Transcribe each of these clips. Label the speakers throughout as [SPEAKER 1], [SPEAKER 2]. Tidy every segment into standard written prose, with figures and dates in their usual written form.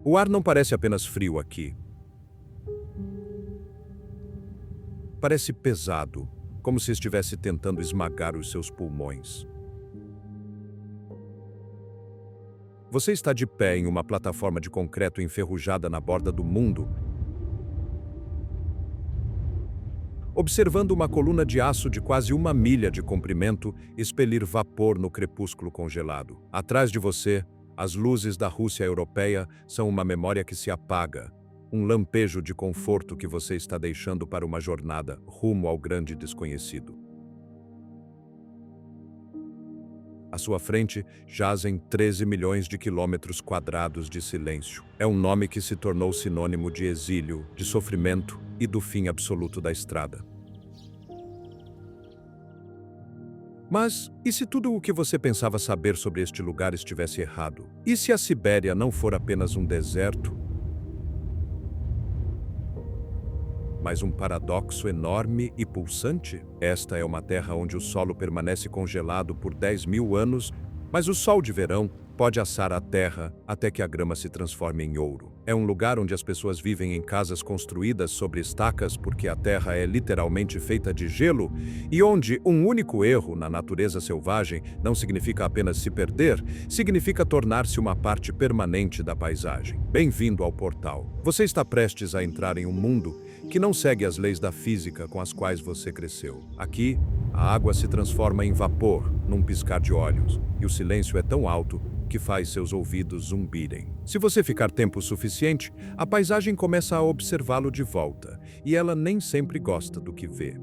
[SPEAKER 1] O ar não parece apenas frio aqui. Parece pesado, como se estivesse tentando esmagar os seus pulmões. Você está de pé em uma plataforma de concreto enferrujada na borda do mundo, observando uma coluna de aço de quase 1 milha de comprimento expelir vapor no crepúsculo congelado. Atrás de você, as luzes da Rússia europeia são uma memória que se apaga, um lampejo de conforto que você está deixando para uma jornada rumo ao grande desconhecido. À sua frente, jazem 13 milhões de quilômetros quadrados de silêncio. É um nome que se tornou sinônimo de exílio, de sofrimento e do fim absoluto da estrada. Mas, e se tudo o que você pensava saber sobre este lugar estivesse errado? E se a Sibéria não for apenas um deserto, mas um paradoxo enorme e pulsante? Esta é uma terra onde o solo permanece congelado por 10.000 anos, mas o sol de verão pode assar a terra até que a grama se transforme em ouro. É um lugar onde as pessoas vivem em casas construídas sobre estacas porque a terra é literalmente feita de gelo e onde um único erro na natureza selvagem não significa apenas se perder, significa tornar-se uma parte permanente da paisagem. Bem-vindo ao portal. Você está prestes a entrar em um mundo que não segue as leis da física com as quais você cresceu. Aqui, a água se transforma em vapor num piscar de olhos, e o silêncio é tão alto que faz seus ouvidos zumbirem. Se você ficar tempo suficiente, a paisagem começa a observá-lo de volta, e ela nem sempre gosta do que vê.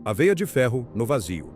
[SPEAKER 1] A veia de ferro no vazio.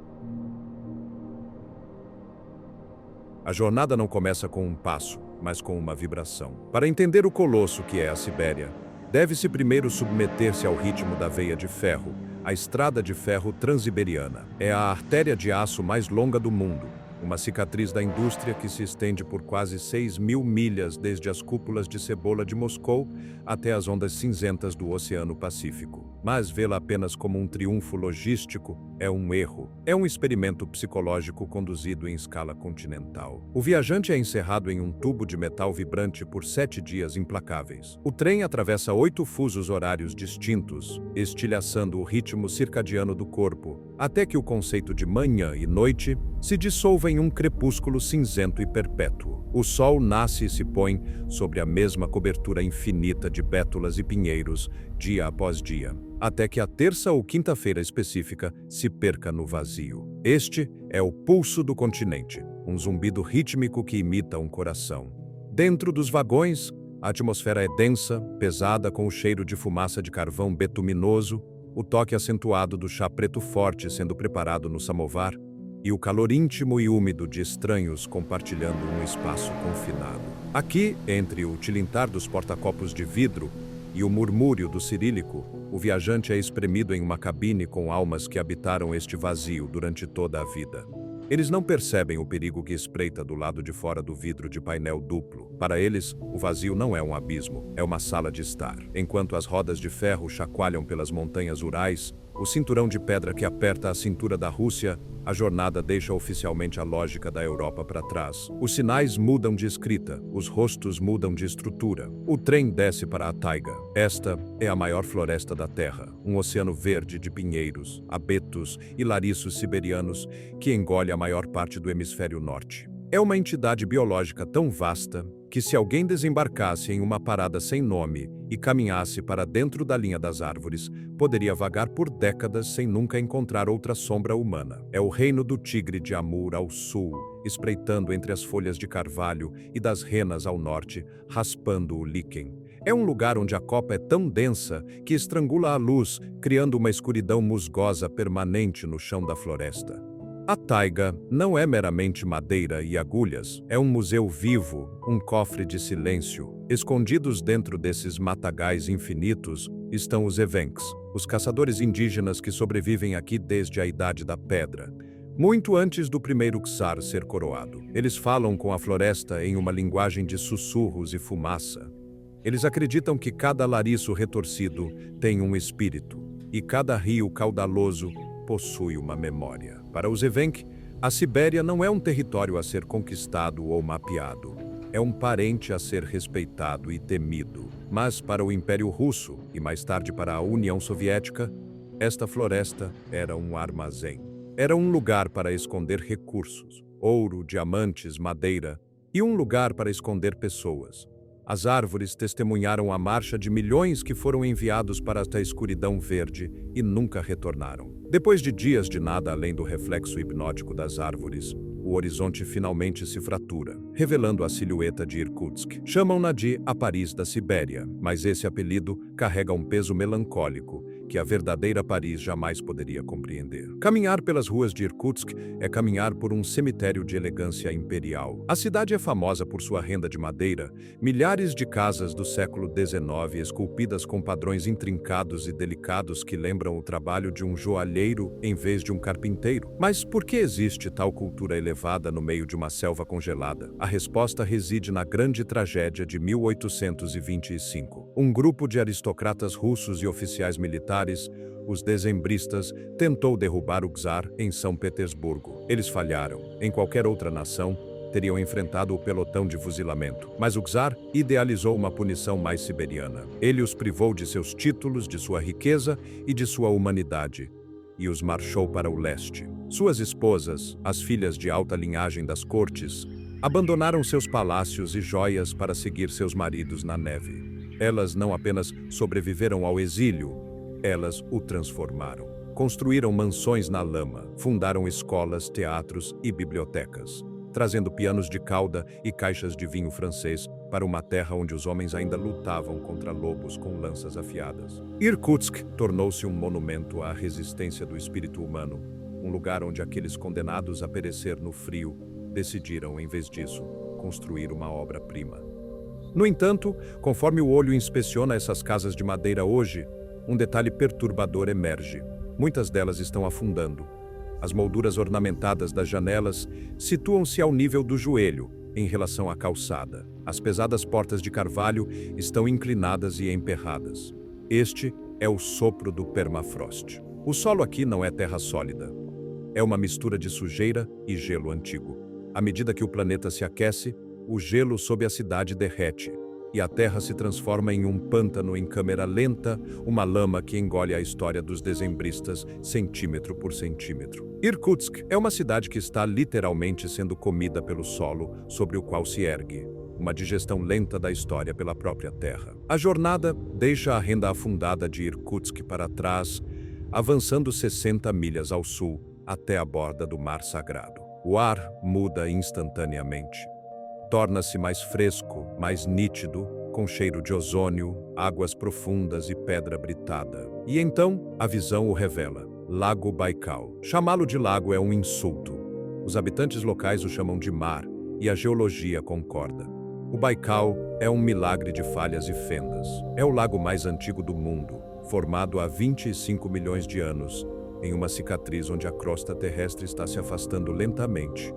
[SPEAKER 1] A jornada não começa com um passo, mas com uma vibração. Para entender o colosso que é a Sibéria, deve-se primeiro submeter-se ao ritmo da veia de ferro, a estrada de ferro transiberiana. É a artéria de aço mais longa do mundo, uma cicatriz da indústria que se estende por quase 6.000 milhas desde as cúpulas de cebola de Moscou até as ondas cinzentas do Oceano Pacífico. Mas vê-la apenas como um triunfo logístico é um erro. É um experimento psicológico conduzido em escala continental. O viajante é encerrado em um tubo de metal vibrante por 7 dias implacáveis. O trem atravessa 8 fusos horários distintos, estilhaçando o ritmo circadiano do corpo, até que o conceito de manhã e noite se dissolva em um crepúsculo cinzento e perpétuo. O sol nasce e se põe sobre a mesma cobertura infinita de bétulas e pinheiros, dia após dia, até que a terça ou quinta-feira específica se perca no vazio. Este é o pulso do continente, um zumbido rítmico que imita um coração. Dentro dos vagões, a atmosfera é densa, pesada, com o cheiro de fumaça de carvão betuminoso, o toque acentuado do chá preto forte sendo preparado no samovar, e o calor íntimo e úmido de estranhos compartilhando um espaço confinado. Aqui, entre o tilintar dos porta-copos de vidro e o murmúrio do cirílico, o viajante é espremido em uma cabine com almas que habitaram este vazio durante toda a vida. Eles não percebem o perigo que espreita do lado de fora do vidro de painel duplo. Para eles, o vazio não é um abismo, é uma sala de estar. Enquanto as rodas de ferro chacoalham pelas montanhas Urais, o cinturão de pedra que aperta a cintura da Rússia, a jornada deixa oficialmente a lógica da Europa para trás. Os sinais mudam de escrita, os rostos mudam de estrutura. O trem desce para a taiga. Esta é a maior floresta da Terra, um oceano verde de pinheiros, abetos e lariços siberianos que engole a maior parte do hemisfério norte. É uma entidade biológica tão vasta que se alguém desembarcasse em uma parada sem nome e caminhasse para dentro da linha das árvores, poderia vagar por décadas sem nunca encontrar outra sombra humana. É o reino do tigre de Amur ao sul, espreitando entre as folhas de carvalho e das renas ao norte, raspando o líquen. É um lugar onde a copa é tão densa que estrangula a luz, criando uma escuridão musgosa permanente no chão da floresta. A taiga não é meramente madeira e agulhas, é um museu vivo, um cofre de silêncio. Escondidos dentro desses matagais infinitos estão os evenks, os caçadores indígenas que sobrevivem aqui desde a Idade da Pedra, muito antes do primeiro czar ser coroado. Eles falam com a floresta em uma linguagem de sussurros e fumaça. Eles acreditam que cada lariço retorcido tem um espírito, e cada rio caudaloso possui uma memória. Para os Evenk, A Sibéria não é um território a ser conquistado ou mapeado. É um parente a ser respeitado e temido. Mas para o Império Russo, e mais tarde para a União Soviética, esta floresta era um armazém. Era um lugar para esconder recursos, ouro, diamantes, madeira, e um lugar para esconder pessoas. As árvores testemunharam a marcha de milhões que foram enviados para esta escuridão verde e nunca retornaram. Depois de dias de nada além do reflexo hipnótico das árvores, o horizonte finalmente se fratura, revelando a silhueta de Irkutsk. Chamam-na de a Paris da Sibéria, mas esse apelido carrega um peso melancólico que a verdadeira Paris jamais poderia compreender. Caminhar pelas ruas de Irkutsk é caminhar por um cemitério de elegância imperial. A cidade é famosa por sua renda de madeira, milhares de casas do século XIX esculpidas com padrões intrincados e delicados que lembram o trabalho de um joalheiro em vez de um carpinteiro. Mas por que existe tal cultura elevada no meio de uma selva congelada? A resposta reside na grande tragédia de 1825. Um grupo de aristocratas russos e oficiais militares, os dezembristas, tentou derrubar o czar em São Petersburgo. Eles falharam. Em qualquer outra nação, teriam enfrentado o pelotão de fuzilamento. Mas o czar idealizou uma punição mais siberiana. Ele os privou de seus títulos, de sua riqueza e de sua humanidade, e os marchou para o leste. Suas esposas, as filhas de alta linhagem das cortes, abandonaram seus palácios e joias para seguir seus maridos na neve. Elas não apenas sobreviveram ao exílio, elas o transformaram. Construíram mansões na lama, fundaram escolas, teatros e bibliotecas, trazendo pianos de cauda e caixas de vinho francês para uma terra onde os homens ainda lutavam contra lobos com lanças afiadas. Irkutsk tornou-se um monumento à resistência do espírito humano, um lugar onde aqueles condenados a perecer no frio decidiram, em vez disso, construir uma obra-prima. No entanto, conforme o olho inspeciona essas casas de madeira hoje, um detalhe perturbador emerge. Muitas delas estão afundando. As molduras ornamentadas das janelas situam-se ao nível do joelho, em relação à calçada. As pesadas portas de carvalho estão inclinadas e emperradas. Este é o sopro do permafrost. O solo aqui não é terra sólida. É uma mistura de sujeira e gelo antigo. À medida que o planeta se aquece, o gelo sob a cidade derrete, e a terra se transforma em um pântano em câmera lenta, uma lama que engole a história dos dezembristas centímetro por centímetro. Irkutsk é uma cidade que está literalmente sendo comida pelo solo sobre o qual se ergue, uma digestão lenta da história pela própria terra. A jornada deixa a renda afundada de Irkutsk para trás, avançando 60 milhas ao sul, até a borda do Mar Sagrado. O ar muda instantaneamente. Torna-se mais fresco, mais nítido, com cheiro de ozônio, águas profundas e pedra britada. E então, a visão o revela. Lago Baikal. Chamá-lo de lago é um insulto. Os habitantes locais o chamam de mar, e a geologia concorda. O Baikal é um milagre de falhas e fendas. É o lago mais antigo do mundo, formado há 25 milhões de anos, em uma cicatriz onde a crosta terrestre está se afastando lentamente,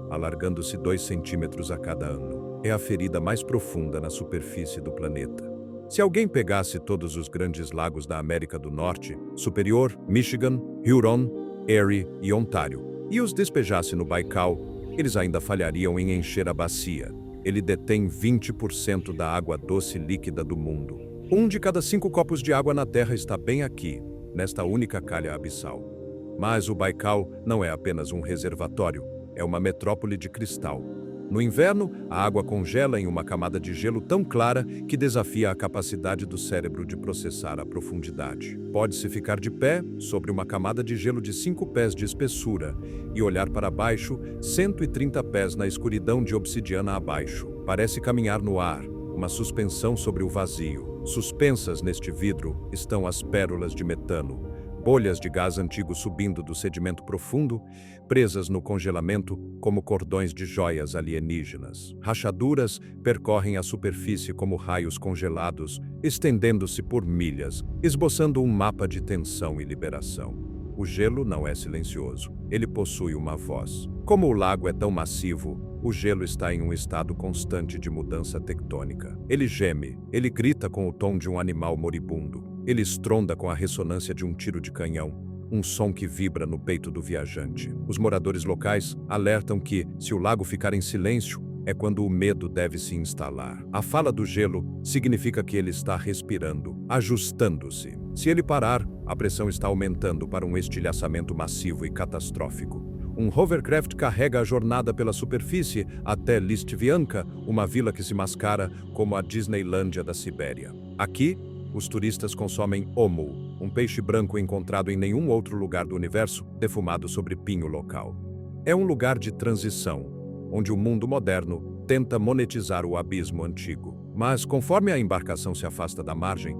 [SPEAKER 1] alargando-se 2 centímetros a cada ano. É a ferida mais profunda na superfície do planeta. Se alguém pegasse todos os grandes lagos da América do Norte, Superior, Michigan, Huron, Erie e Ontário, e os despejasse no Baikal, eles ainda falhariam em encher a bacia. Ele detém 20% da água doce líquida do mundo. 1 de cada 5 copos de água na Terra está bem aqui, nesta única calha abissal. Mas o Baikal não é apenas um reservatório, é uma metrópole de cristal. No inverno, a água congela em uma camada de gelo tão clara que desafia a capacidade do cérebro de processar a profundidade. Pode-se ficar de pé sobre uma camada de gelo de 5 pés de espessura e olhar para baixo 130 pés na escuridão de obsidiana abaixo. Parece caminhar no ar, uma suspensão sobre o vazio. Suspensas neste vidro estão as pérolas de metano, bolhas de gás antigo subindo do sedimento profundo, presas no congelamento como cordões de joias alienígenas. Rachaduras percorrem a superfície como raios congelados, estendendo-se por milhas, esboçando um mapa de tensão e liberação. O gelo não é silencioso, ele possui uma voz. Como o lago é tão massivo, o gelo está em um estado constante de mudança tectônica. Ele geme, ele grita com o tom de um animal moribundo. Ele estronda com a ressonância de um tiro de canhão. um som que vibra no peito do viajante. Os moradores locais alertam que, se o lago ficar em silêncio, é quando o medo deve se instalar. A fala do gelo significa que ele está respirando, ajustando-se. Se ele parar, a pressão está aumentando para um estilhaçamento massivo e catastrófico. Um hovercraft carrega a jornada pela superfície até Listvianka, uma vila que se mascara como a Disneylândia da Sibéria. Aqui, os turistas consomem omu, um peixe branco encontrado em nenhum outro lugar do universo, defumado sobre pinho local. É um lugar de transição, onde o mundo moderno tenta monetizar o abismo antigo. Mas, conforme a embarcação se afasta da margem,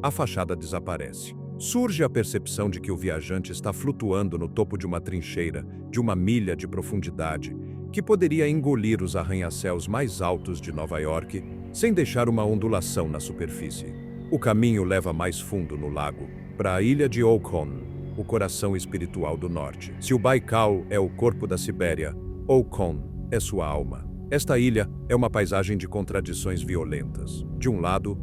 [SPEAKER 1] a fachada desaparece. Surge a percepção de que o viajante está flutuando no topo de uma trincheira de 1 milha de profundidade, que poderia engolir os arranha-céus mais altos de Nova York, sem deixar uma ondulação na superfície. O caminho leva mais fundo no lago, para a ilha de Okhon, o coração espiritual do norte. Se o Baikal é o corpo da Sibéria, Okhon é sua alma. Esta ilha é uma paisagem de contradições violentas. De um lado,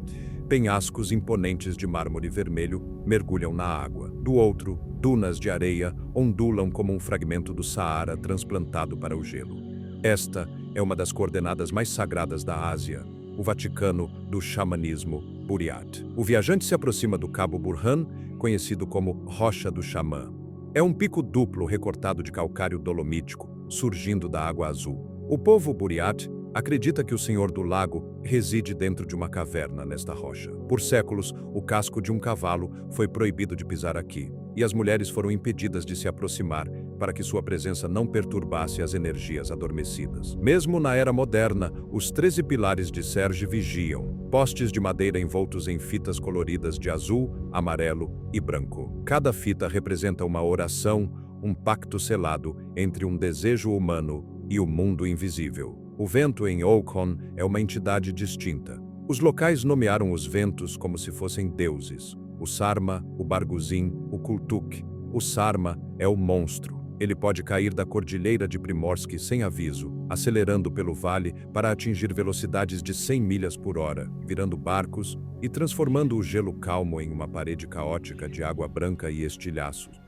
[SPEAKER 1] penhascos imponentes de mármore vermelho mergulham na água. Do outro, dunas de areia ondulam como um fragmento do Saara transplantado para o gelo. Esta é uma das coordenadas mais sagradas da Ásia, o Vaticano do xamanismo Buryat. O viajante se aproxima do Cabo Burhan, conhecido como Rocha do Xamã. É um pico duplo recortado de calcário dolomítico, surgindo da água azul. O povo Buryat acredita que o Senhor do Lago reside dentro de uma caverna nesta rocha. Por séculos, o casco de um cavalo foi proibido de pisar aqui, e as mulheres foram impedidas de se aproximar para que sua presença não perturbasse as energias adormecidas. Mesmo na era moderna, os 13 pilares de Serge vigiam, postes de madeira envoltos em fitas coloridas de azul, amarelo e branco. Cada fita representa uma oração, um pacto selado entre um desejo humano e o mundo invisível. O vento em Okhon é uma entidade distinta. Os locais nomearam os ventos como se fossem deuses. O Sarma, o Barguzin, o Kultuk. O Sarma é o monstro. Ele pode cair da cordilheira de Primorsky sem aviso, acelerando pelo vale para atingir velocidades de 100 milhas por hora, virando barcos e transformando o gelo calmo em uma parede caótica de água branca e estilhaços.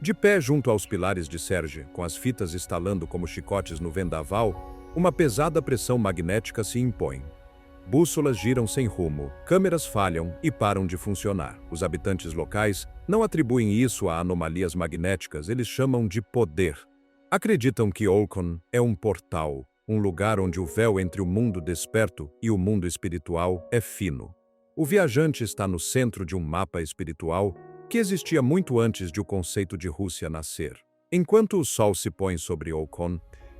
[SPEAKER 1] De pé junto aos pilares de Serge, com as fitas estalando como chicotes no vendaval, uma pesada pressão magnética se impõe. Bússolas giram sem rumo, câmeras falham e param de funcionar. Os habitantes locais não atribuem isso a anomalias magnéticas, eles chamam de poder. Acreditam que Okhon é um portal, um lugar onde o véu entre o mundo desperto e o mundo espiritual é fino. O viajante está no centro de um mapa espiritual que existia muito antes de o conceito de Rússia nascer. Enquanto o sol se põe sobre Okhon,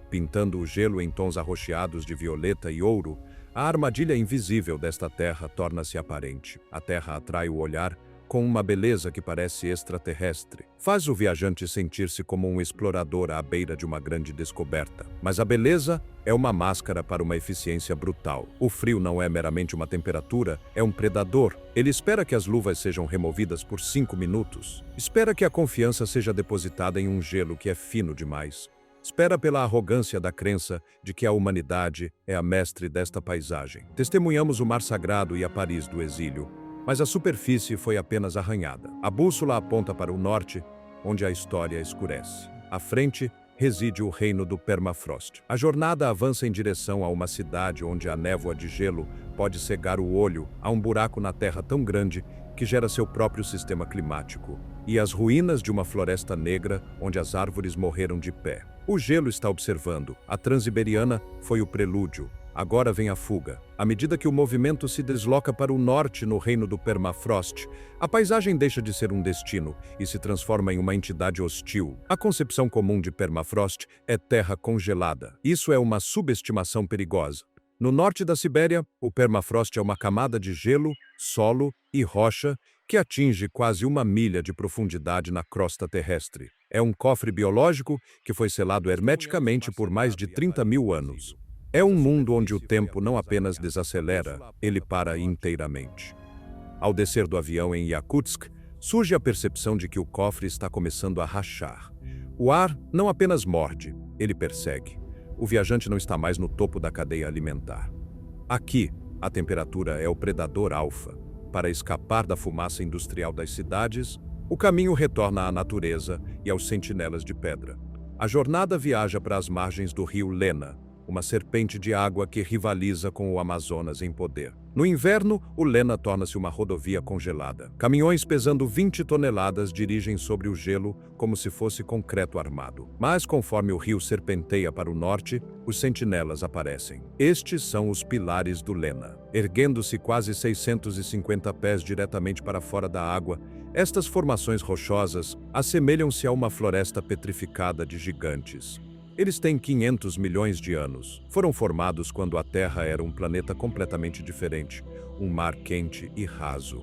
[SPEAKER 1] pintando o gelo em tons arroxeados de violeta e ouro, a armadilha invisível desta terra torna-se aparente. A terra atrai o olhar com uma beleza que parece extraterrestre. Faz o viajante sentir-se como um explorador à beira de uma grande descoberta. Mas a beleza é uma máscara para uma eficiência brutal. O frio não é meramente uma temperatura, é um predador. Ele espera que as luvas sejam removidas por 5 minutos. Espera que a confiança seja depositada em um gelo que é fino demais. Espera pela arrogância da crença de que a humanidade é a mestre desta paisagem. Testemunhamos o mar sagrado e a Paris do exílio, mas a superfície foi apenas arranhada. A bússola aponta para o norte, onde a história escurece. À frente, reside o reino do permafrost. A jornada avança em direção a uma cidade onde a névoa de gelo pode cegar o olho a um buraco na terra tão grande que gera seu próprio sistema climático, e as ruínas de uma floresta negra onde as árvores morreram de pé. O gelo está observando. A Transiberiana foi o prelúdio. Agora vem a fuga. À medida que o movimento se desloca para o norte no reino do permafrost, a paisagem deixa de ser um destino e se transforma em uma entidade hostil. A concepção comum de permafrost é terra congelada. Isso é uma subestimação perigosa. No norte da Sibéria, o permafrost é uma camada de gelo, solo e rocha que atinge quase 1 milha de profundidade na crosta terrestre. É um cofre biológico que foi selado hermeticamente por mais de 30 mil anos. É um mundo onde o tempo não apenas desacelera, ele para inteiramente. Ao descer do avião em Yakutsk, surge a percepção de que o cofre está começando a rachar. O ar não apenas morde, ele persegue. O viajante não está mais no topo da cadeia alimentar. Aqui, a temperatura é o predador alfa. Para escapar da fumaça industrial das cidades, O caminho retorna à natureza e aos sentinelas de pedra. A jornada viaja para as margens do rio Lena, uma serpente de água que rivaliza com o Amazonas em poder. No inverno, o Lena torna-se uma rodovia congelada. Caminhões pesando 20 toneladas dirigem sobre o gelo como se fosse concreto armado. Mas conforme o rio serpenteia para o norte, os sentinelas aparecem. Estes são os pilares do Lena. Erguendo-se quase 650 pés diretamente para fora da água, estas formações rochosas assemelham-se a uma floresta petrificada de gigantes. Eles têm 500 milhões de anos. Foram formados quando a Terra era um planeta completamente diferente, um mar quente e raso.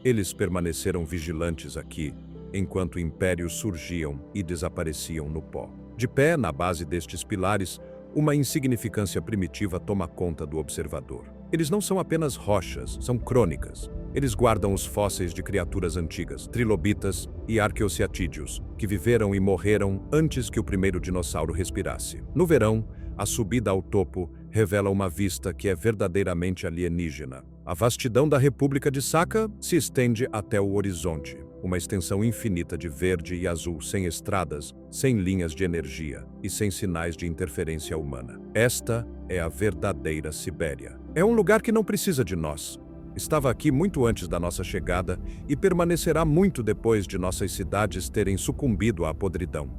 [SPEAKER 1] Eles permaneceram vigilantes aqui, enquanto impérios surgiam e desapareciam no pó. De pé na base destes pilares, uma insignificância primitiva toma conta do observador. Eles não são apenas rochas, são crônicas. Eles guardam os fósseis de criaturas antigas, trilobitas e arqueociatídeos, que viveram e morreram antes que o primeiro dinossauro respirasse. No verão, a subida ao topo revela uma vista que é verdadeiramente alienígena. A vastidão da República de Sakha se estende até o horizonte, uma extensão infinita de verde e azul sem estradas, sem linhas de energia e sem sinais de interferência humana. Esta é a verdadeira Sibéria. É um lugar que não precisa de nós. Estava aqui muito antes da nossa chegada e permanecerá muito depois de nossas cidades terem sucumbido à podridão.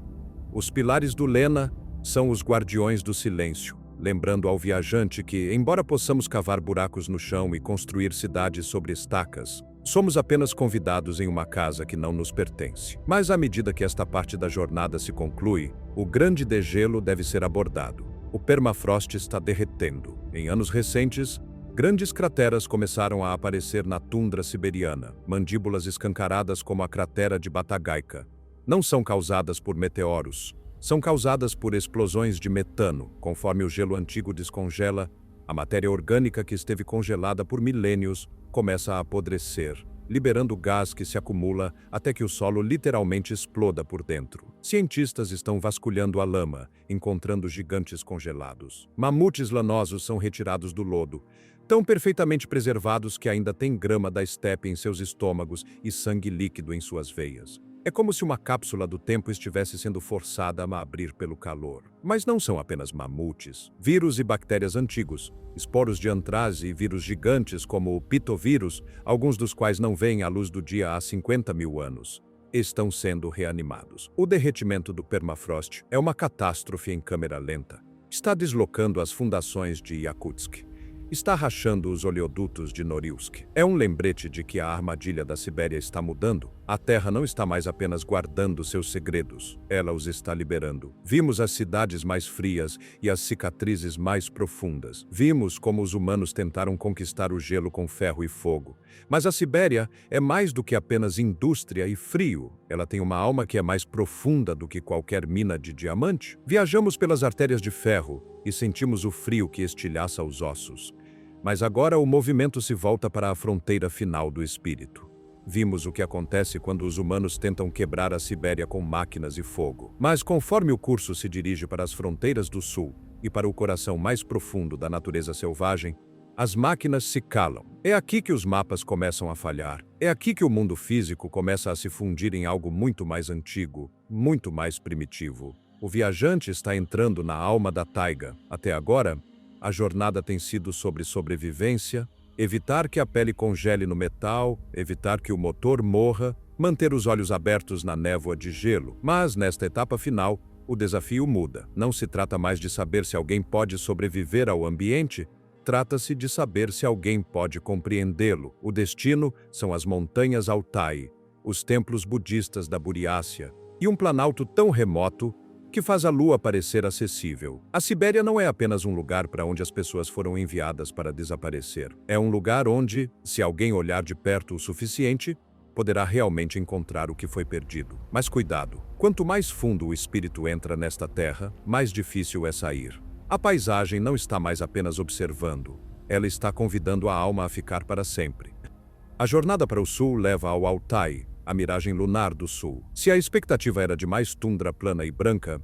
[SPEAKER 1] Os pilares do Lena são os guardiões do silêncio, lembrando ao viajante que, embora possamos cavar buracos no chão e construir cidades sobre estacas, somos apenas convidados em uma casa que não nos pertence. Mas à medida que esta parte da jornada se conclui, o grande degelo deve ser abordado. O permafrost está derretendo. Em anos recentes, grandes crateras começaram a aparecer na tundra siberiana, mandíbulas escancaradas como a cratera de Batagaica. Não são causadas por meteoros, são causadas por explosões de metano. Conforme o gelo antigo descongela, a matéria orgânica que esteve congelada por milênios começa a apodrecer, liberando gás que se acumula até que o solo literalmente exploda por dentro. Cientistas estão vasculhando a lama, encontrando gigantes congelados. Mamutes lanosos são retirados do lodo, tão perfeitamente preservados que ainda têm grama da estepe em seus estômagos e sangue líquido em suas veias. É como se uma cápsula do tempo estivesse sendo forçada a abrir pelo calor. Mas não são apenas mamutes. Vírus e bactérias antigos, esporos de antrase e vírus gigantes como o pitovírus, alguns dos quais não veem a luz do dia há 50 mil anos, estão sendo reanimados. O derretimento do permafrost é uma catástrofe em câmera lenta. Está deslocando as fundações de Yakutsk. Está rachando os oleodutos de Norilsk. É um lembrete de que a armadilha da Sibéria está mudando. A Terra não está mais apenas guardando seus segredos, ela os está liberando. Vimos as cidades mais frias e as cicatrizes mais profundas. Vimos como os humanos tentaram conquistar o gelo com ferro e fogo. Mas a Sibéria é mais do que apenas indústria e frio. Ela tem uma alma que é mais profunda do que qualquer mina de diamante. Viajamos pelas artérias de ferro e sentimos o frio que estilhaça os ossos. Mas agora o movimento se volta para a fronteira final do espírito. Vimos o que acontece quando os humanos tentam quebrar a Sibéria com máquinas e fogo. Mas conforme o curso se dirige para as fronteiras do sul e para o coração mais profundo da natureza selvagem, as máquinas se calam. É aqui que os mapas começam a falhar. É aqui que o mundo físico começa a se fundir em algo muito mais antigo, muito mais primitivo. O viajante está entrando na alma da taiga. Até agora, a jornada tem sido sobre sobrevivência, evitar que a pele congele no metal, evitar que o motor morra, manter os olhos abertos na névoa de gelo. Mas, nesta etapa final, o desafio muda. Não se trata mais de saber se alguém pode sobreviver ao ambiente, trata-se de saber se alguém pode compreendê-lo. O destino são as montanhas Altai, os templos budistas da Buriácia e um planalto tão remoto que faz a Lua parecer acessível. A Sibéria não é apenas um lugar para onde as pessoas foram enviadas para desaparecer. É um lugar onde, se alguém olhar de perto o suficiente, poderá realmente encontrar o que foi perdido. Mas cuidado, quanto mais fundo o espírito entra nesta terra, mais difícil é sair. A paisagem não está mais apenas observando, ela está convidando a alma a ficar para sempre. A jornada para o sul leva ao Altai, a miragem lunar do sul. Se a expectativa era de mais tundra plana e branca,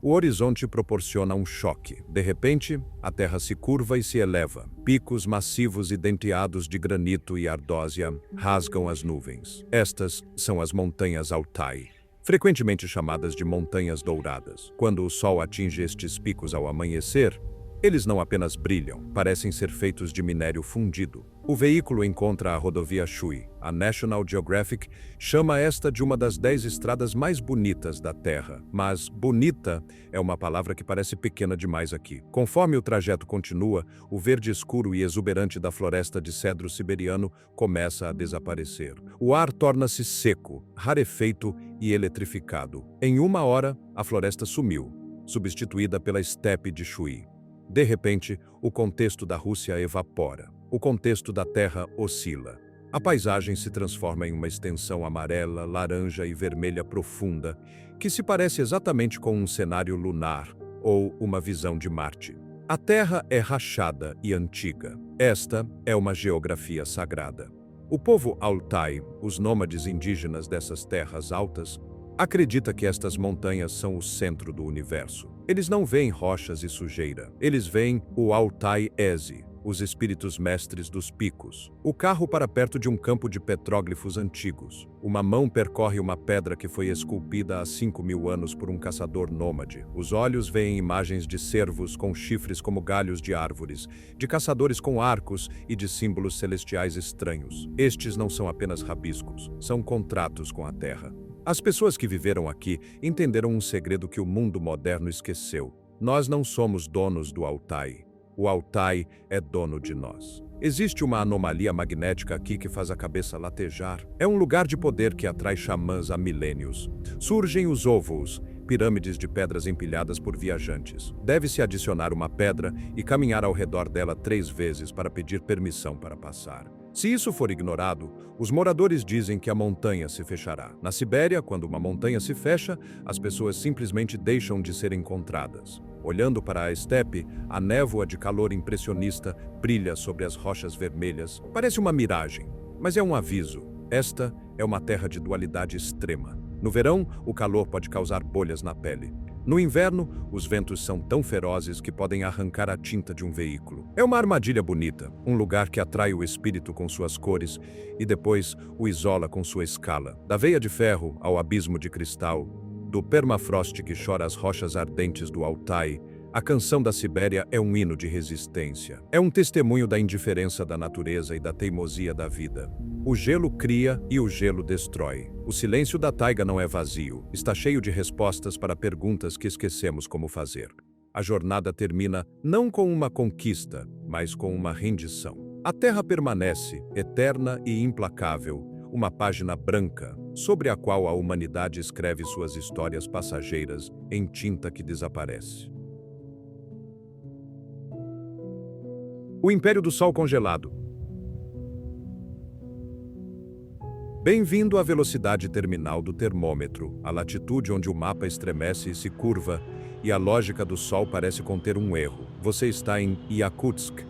[SPEAKER 1] O horizonte proporciona um choque. De repente, a terra se curva e se eleva. Picos massivos e denteados de granito e ardósia rasgam as nuvens. Estas são as montanhas Altai, frequentemente chamadas de montanhas douradas. Quando o sol atinge estes picos ao amanhecer, eles não apenas brilham, parecem ser feitos de minério fundido. O veículo encontra a rodovia Shui. A National Geographic chama esta de uma das 10 estradas mais bonitas da Terra. Mas bonita é uma palavra que parece pequena demais aqui. Conforme o trajeto continua, o verde escuro e exuberante da floresta de cedro siberiano começa a desaparecer. O ar torna-se seco, rarefeito e eletrificado. Em 1 hora, a floresta sumiu, substituída pela estepe de Shui. De repente, o contexto da Rússia evapora. O contexto da Terra oscila. A paisagem se transforma em uma extensão amarela, laranja e vermelha profunda, que se parece exatamente com um cenário lunar ou uma visão de Marte. A Terra é rachada e antiga. Esta é uma geografia sagrada. O povo Altai, os nômades indígenas dessas terras altas, acredita que estas montanhas são o centro do universo. Eles não veem rochas e sujeira. Eles veem o Altai Ezi, os espíritos mestres dos picos. O carro para perto de um campo de petróglifos antigos. Uma mão percorre uma pedra que foi esculpida há 5.000 anos por um caçador nômade. Os olhos veem imagens de cervos com chifres como galhos de árvores, de caçadores com arcos e de símbolos celestiais estranhos. Estes não são apenas rabiscos, são contratos com a terra. As pessoas que viveram aqui entenderam um segredo que o mundo moderno esqueceu. Nós não somos donos do Altai. O Altai é dono de nós. Existe uma anomalia magnética aqui que faz a cabeça latejar. É um lugar de poder que atrai xamãs há milênios. Surgem os ovos, pirâmides de pedras empilhadas por viajantes. Deve-se adicionar uma pedra e caminhar ao redor dela 3 vezes para pedir permissão para passar. Se isso for ignorado, os moradores dizem que a montanha se fechará. Na Sibéria, quando uma montanha se fecha, as pessoas simplesmente deixam de ser encontradas. Olhando para a estepe, a névoa de calor impressionista brilha sobre as rochas vermelhas. Parece uma miragem, mas é um aviso. Esta é uma terra de dualidade extrema. No verão, o calor pode causar bolhas na pele. No inverno, os ventos são tão ferozes que podem arrancar a tinta de um veículo. É uma armadilha bonita, um lugar que atrai o espírito com suas cores e depois o isola com sua escala. Da veia de ferro ao abismo de cristal, do permafrost que chora as rochas ardentes do Altai, a canção da Sibéria é um hino de resistência. É um testemunho da indiferença da natureza e da teimosia da vida. O gelo cria e o gelo destrói. O silêncio da taiga não é vazio, está cheio de respostas para perguntas que esquecemos como fazer. A jornada termina não com uma conquista, mas com uma rendição. A terra permanece, eterna e implacável, uma página branca, sobre a qual a humanidade escreve suas histórias passageiras em tinta que desaparece. O Império do Sol Congelado. Bem-vindo à velocidade terminal do termômetro, a latitude onde o mapa estremece e se curva, e a lógica do Sol parece conter um erro. Você está em Yakutsk,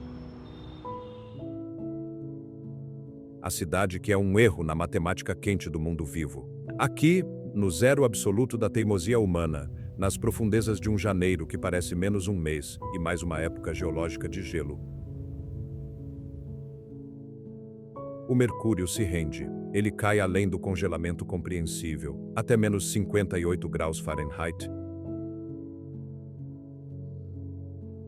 [SPEAKER 1] a cidade que é um erro na matemática quente do mundo vivo. Aqui, no zero absoluto da teimosia humana, nas profundezas de um janeiro que parece menos um mês e mais uma época geológica de gelo, o mercúrio se rende. Ele cai além do congelamento compreensível, até menos 58 graus Fahrenheit.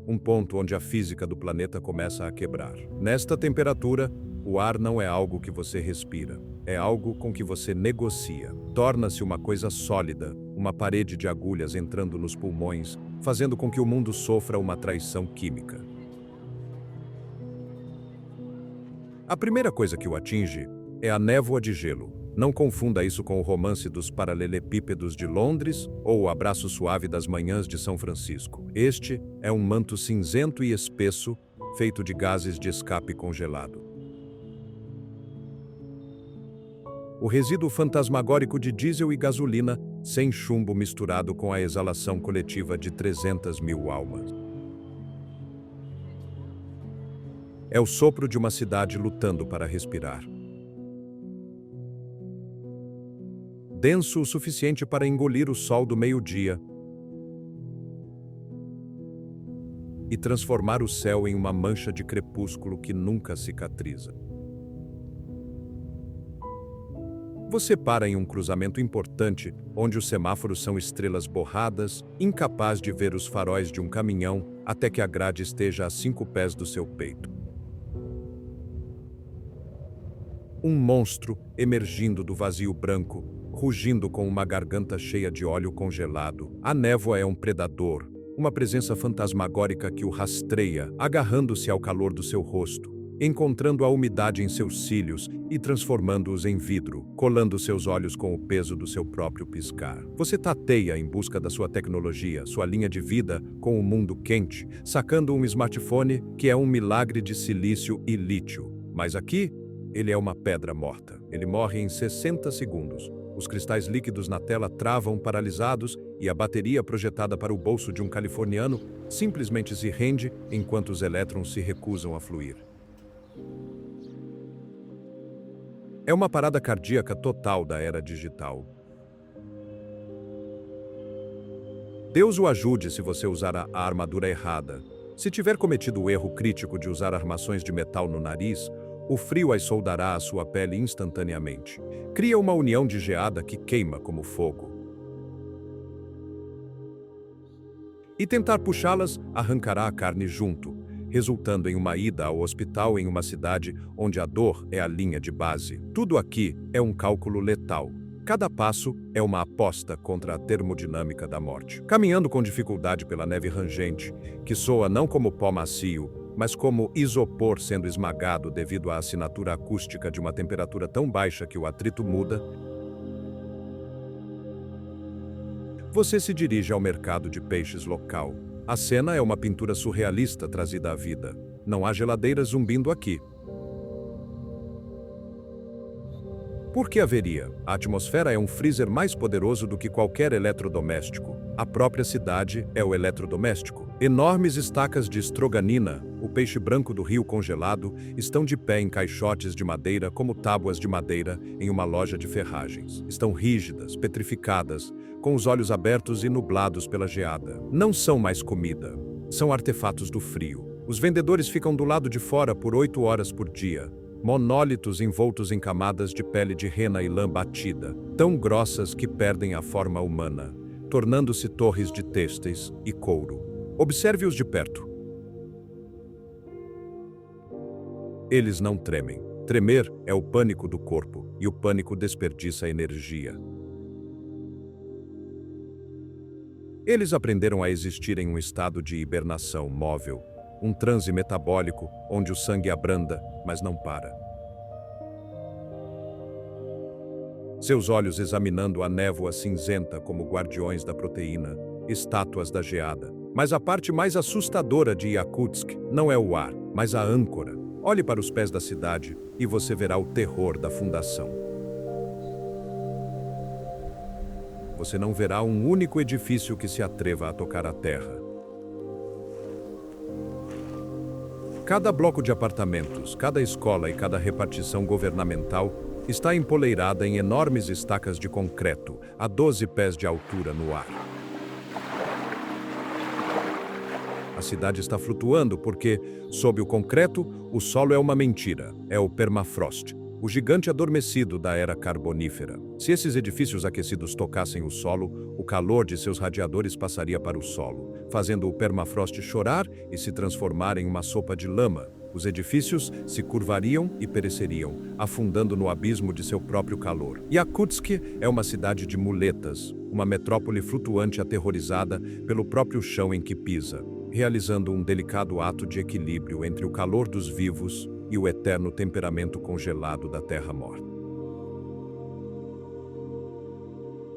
[SPEAKER 1] Um ponto onde a física do planeta começa a quebrar. Nesta temperatura, o ar não é algo que você respira, é algo com que você negocia. Torna-se uma coisa sólida, uma parede de agulhas entrando nos pulmões, fazendo com que o mundo sofra uma traição química. A primeira coisa que o atinge é a névoa de gelo. Não confunda isso com o romance dos paralelepípedos de Londres ou o abraço suave das manhãs de São Francisco. Este é um manto cinzento e espesso, feito de gases de escape congelado. O resíduo fantasmagórico de diesel e gasolina, sem chumbo misturado com a exalação coletiva de 300.000 almas. É o sopro de uma cidade lutando para respirar. Denso o suficiente para engolir o sol do meio-dia. e transformar o céu em uma mancha de crepúsculo que nunca cicatriza. Você para em um cruzamento importante, onde os semáforos são estrelas borradas, incapaz de ver os faróis de um caminhão até que a grade esteja a 5 pés do seu peito. Um monstro emergindo do vazio branco, rugindo com uma garganta cheia de óleo congelado. A névoa é um predador, uma presença fantasmagórica que o rastreia, agarrando-se ao calor do seu rosto, encontrando a umidade em seus cílios e transformando-os em vidro, colando seus olhos com o peso do seu próprio piscar. Você tateia em busca da sua tecnologia, sua linha de vida com o mundo quente, sacando um smartphone que é um milagre de silício e lítio. Mas aqui, ele é uma pedra morta. Ele morre em 60 segundos. Os cristais líquidos na tela travam paralisados e a bateria projetada para o bolso de um californiano simplesmente se rende enquanto os elétrons se recusam a fluir. É uma parada cardíaca total da era digital. Deus o ajude se você usar a armadura errada. Se tiver cometido o erro crítico de usar armações de metal no nariz, o frio as soldará à sua pele instantaneamente. Cria uma união de geada que queima como fogo. E tentar puxá-las arrancará a carne junto, resultando em uma ida ao hospital em uma cidade onde a dor é a linha de base. Tudo aqui é um cálculo letal. Cada passo é uma aposta contra a termodinâmica da morte. Caminhando com dificuldade pela neve rangente, que soa não como pó macio, mas como isopor sendo esmagado devido à assinatura acústica de uma temperatura tão baixa que o atrito muda, você se dirige ao mercado de peixes local. A cena é uma pintura surrealista trazida à vida. Não há geladeiras zumbindo aqui. Por que haveria? A atmosfera é um freezer mais poderoso do que qualquer eletrodoméstico. A própria cidade é o eletrodoméstico. Enormes estacas de estroganina, o peixe branco do rio congelado, estão de pé em caixotes de madeira como tábuas de madeira em uma loja de ferragens. Estão rígidas, petrificadas, com os olhos abertos e nublados pela geada. Não são mais comida. São artefatos do frio. Os vendedores ficam do lado de fora por 8 horas por dia. Monólitos envoltos em camadas de pele de rena e lã batida, tão grossas que perdem a forma humana, tornando-se torres de têxteis e couro. Observe-os de perto. Eles não tremem. Tremer é o pânico do corpo, e o pânico desperdiça energia. Eles aprenderam a existir em um estado de hibernação móvel, um transe metabólico onde o sangue abranda, mas não para. Seus olhos examinando a névoa cinzenta como guardiões da proteína, estátuas da geada. Mas a parte mais assustadora de Yakutsk não é o ar, mas a âncora. Olhe para os pés da cidade e você verá o terror da fundação. Você não verá um único edifício que se atreva a tocar a terra. Cada bloco de apartamentos, cada escola e cada repartição governamental está empoleirada em enormes estacas de concreto, a 12 pés de altura no ar. A cidade está flutuando porque, sob o concreto, o solo é uma mentira, é o permafrost, o gigante adormecido da era carbonífera. Se esses edifícios aquecidos tocassem o solo, o calor de seus radiadores passaria para o solo, fazendo o permafrost chorar e se transformar em uma sopa de lama. Os edifícios se curvariam e pereceriam, afundando no abismo de seu próprio calor. Yakutsk é uma cidade de muletas, uma metrópole flutuante aterrorizada pelo próprio chão em que pisa, realizando um delicado ato de equilíbrio entre o calor dos vivos e o eterno temperamento congelado da terra morta.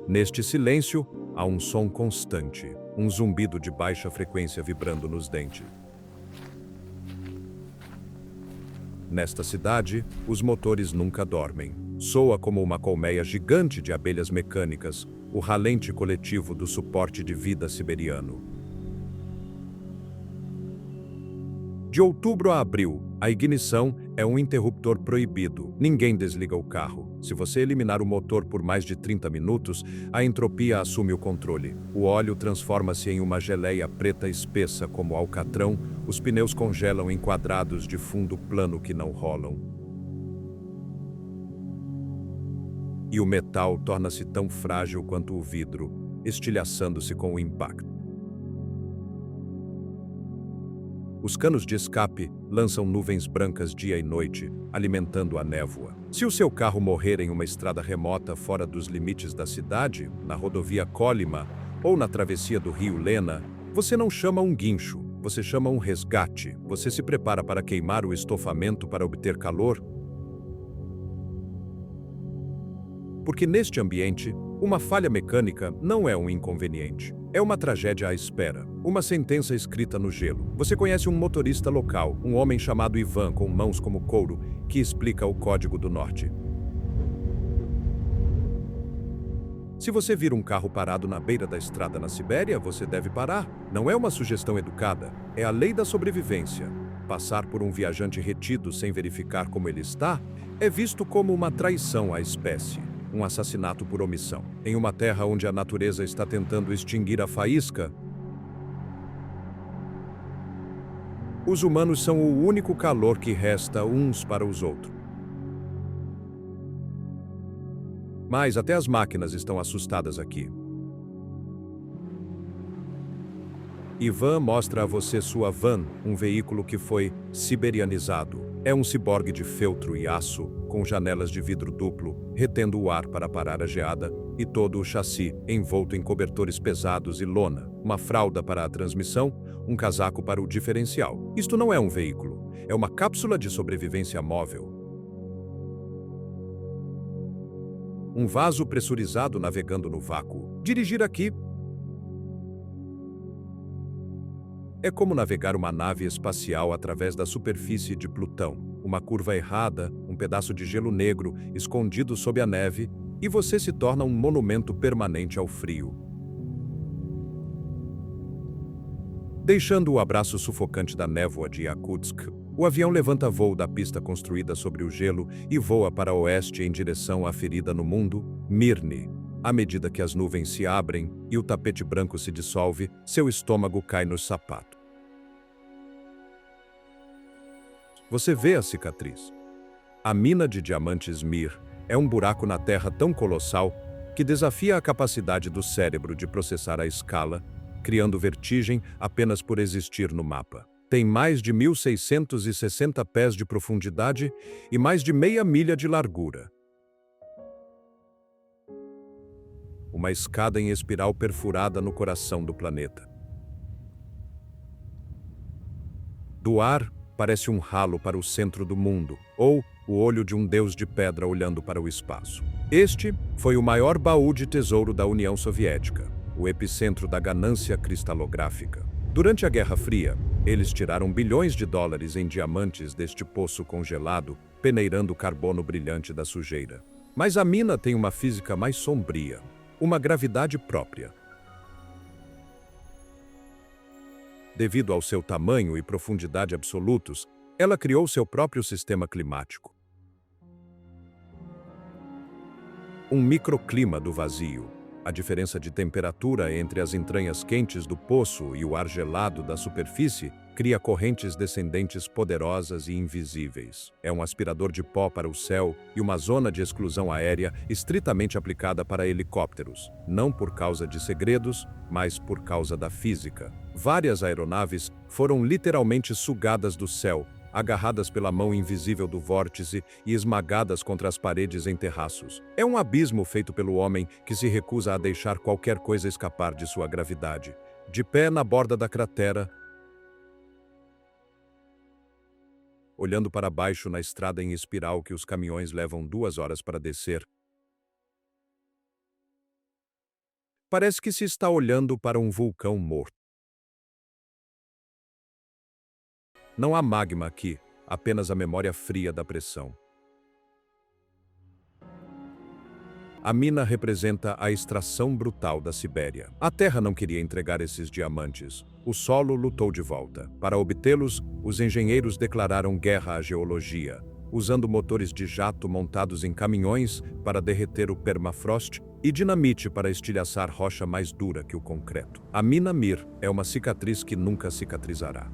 [SPEAKER 1] Neste silêncio, há um som constante, um zumbido de baixa frequência vibrando nos dentes. Nesta cidade, os motores nunca dormem. Soa como uma colmeia gigante de abelhas mecânicas, o ralente coletivo do suporte de vida siberiano. De outubro a abril, A ignição é um interruptor proibido. Ninguém desliga o carro. Se você eliminar o motor por mais de 30 minutos, a entropia assume o controle. O óleo transforma-se em uma geleia preta espessa como alcatrão, os pneus congelam em quadrados de fundo plano que não rolam. E o metal torna-se tão frágil quanto o vidro, estilhaçando-se com o impacto. Os canos de escape lançam nuvens brancas dia e noite, alimentando a névoa. Se o seu carro morrer em uma estrada remota fora dos limites da cidade, na rodovia Colima ou na travessia do rio Lena, você não chama um guincho, você chama um resgate. Você se prepara para queimar o estofamento para obter calor. Porque neste ambiente, uma falha mecânica não é um inconveniente. É uma tragédia à espera, uma sentença escrita no gelo. Você conhece um motorista local, um homem chamado Ivan com mãos como couro, que explica o código do norte. Se você vir um carro parado na beira da estrada na Sibéria, você deve parar. Não é uma sugestão educada, é a lei da sobrevivência. Passar por um viajante retido sem verificar como ele está é visto como uma traição à espécie. Um assassinato por omissão. Em uma terra onde a natureza está tentando extinguir a faísca, os humanos são o único calor que resta uns para os outros. Mas até as máquinas estão assustadas aqui. Ivan mostra a você sua van, um veículo que foi siberianizado. É um ciborgue de feltro e aço, com janelas de vidro duplo, retendo o ar para parar a geada, e todo o chassi envolto em cobertores pesados e lona, uma fralda para a transmissão, um casaco para o diferencial. Isto não é um veículo, é uma cápsula de sobrevivência móvel. Um vaso pressurizado navegando no vácuo. Dirigir aqui é como navegar uma nave espacial através da superfície de Plutão. Uma curva errada, um pedaço de gelo negro escondido sob a neve, e você se torna um monumento permanente ao frio. Deixando o abraço sufocante da névoa de Yakutsk, o avião levanta voo da pista construída sobre o gelo e voa para oeste em direção à ferida no mundo, Mirny. À medida que as nuvens se abrem e o tapete branco se dissolve, seu estômago cai no sapato. Você vê a cicatriz. A mina de diamantes Mir é um buraco na terra tão colossal que desafia a capacidade do cérebro de processar a escala, criando vertigem apenas por existir no mapa. Tem mais de 1.660 pés de profundidade e mais de meia milha de largura. Uma escada em espiral perfurada no coração do planeta. Do ar, parece um ralo para o centro do mundo, ou o olho de um deus de pedra olhando para o espaço. Este foi o maior baú de tesouro da União Soviética, o epicentro da ganância cristalográfica. Durante a Guerra Fria, eles tiraram bilhões de dólares em diamantes deste poço congelado, peneirando o carbono brilhante da sujeira. Mas a mina tem uma física mais sombria, uma gravidade própria. Devido ao seu tamanho e profundidade absolutos, ela criou seu próprio sistema climático. Um microclima do vazio. A diferença de temperatura entre as entranhas quentes do poço e o ar gelado da superfície cria correntes descendentes poderosas e invisíveis. É um aspirador de pó para o céu e uma zona de exclusão aérea estritamente aplicada para helicópteros, não por causa de segredos, mas por causa da física. Várias aeronaves foram literalmente sugadas do céu, agarradas pela mão invisível do vórtice e esmagadas contra as paredes em terraços. É um abismo feito pelo homem que se recusa a deixar qualquer coisa escapar de sua gravidade. De pé na borda da cratera, olhando para baixo na estrada em espiral que os caminhões levam 2 horas para descer, parece que se está olhando para um vulcão morto. Não há magma aqui, apenas a memória fria da pressão. A mina representa a extração brutal da Sibéria. A Terra não queria entregar esses diamantes. O solo lutou de volta. Para obtê-los, os engenheiros declararam guerra à geologia, usando motores de jato montados em caminhões para derreter o permafrost e dinamite para estilhaçar rocha mais dura que o concreto. A mina Mir é uma cicatriz que nunca cicatrizará.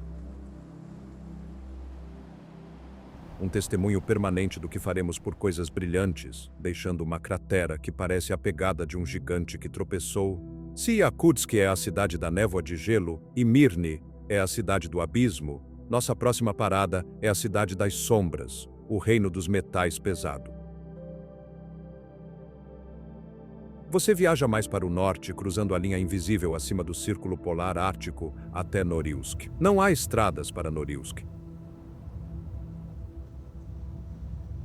[SPEAKER 1] Um testemunho permanente do que faremos por coisas brilhantes, deixando uma cratera que parece a pegada de um gigante que tropeçou. Se Yakutsk é a cidade da névoa de gelo e Mirny é a cidade do abismo, nossa próxima parada é a cidade das sombras, o reino dos metais pesado. Você viaja mais para o norte, cruzando a linha invisível acima do Círculo Polar Ártico até Norilsk. Não há estradas para Norilsk.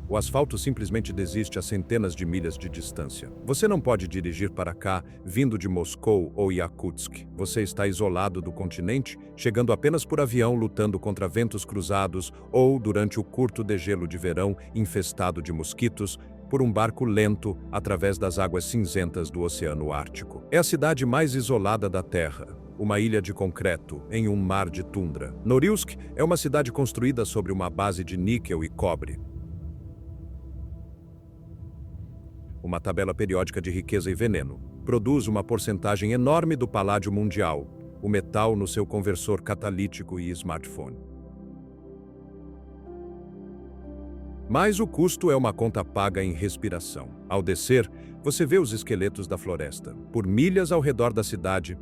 [SPEAKER 1] O asfalto simplesmente desiste a centenas de milhas de distância. Você não pode dirigir para cá, vindo de Moscou ou Yakutsk. Você está isolado do continente, chegando apenas por avião, lutando contra ventos cruzados ou, durante o curto degelo de verão, infestado de mosquitos, por um barco lento através das águas cinzentas do Oceano Ártico. É a cidade mais isolada da Terra. Uma ilha de concreto, em um mar de tundra. Norilsk é uma cidade construída sobre uma base de níquel e cobre. Uma tabela periódica de riqueza e veneno. Produz uma porcentagem enorme do paládio mundial, o metal no seu conversor catalítico e smartphone. Mas o custo é uma conta paga em respiração. Ao descer, você vê os esqueletos da floresta. Por milhas ao redor da cidade,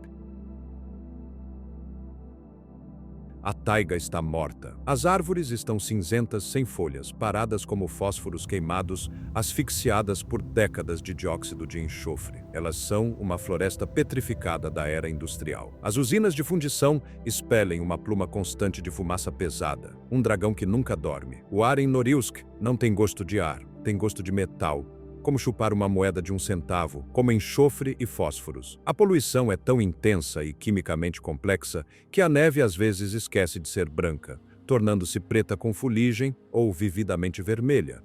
[SPEAKER 1] a taiga está morta. As árvores estão cinzentas sem folhas, paradas como fósforos queimados, asfixiadas por décadas de dióxido de enxofre. Elas são uma floresta petrificada da era industrial. As usinas de fundição expelem uma pluma constante de fumaça pesada, um dragão que nunca dorme. O ar em Norilsk não tem gosto de ar, tem gosto de metal, como chupar uma moeda de 1 centavo, como enxofre e fósforos. A poluição é tão intensa e quimicamente complexa que a neve às vezes esquece de ser branca, tornando-se preta com fuligem ou vividamente vermelha.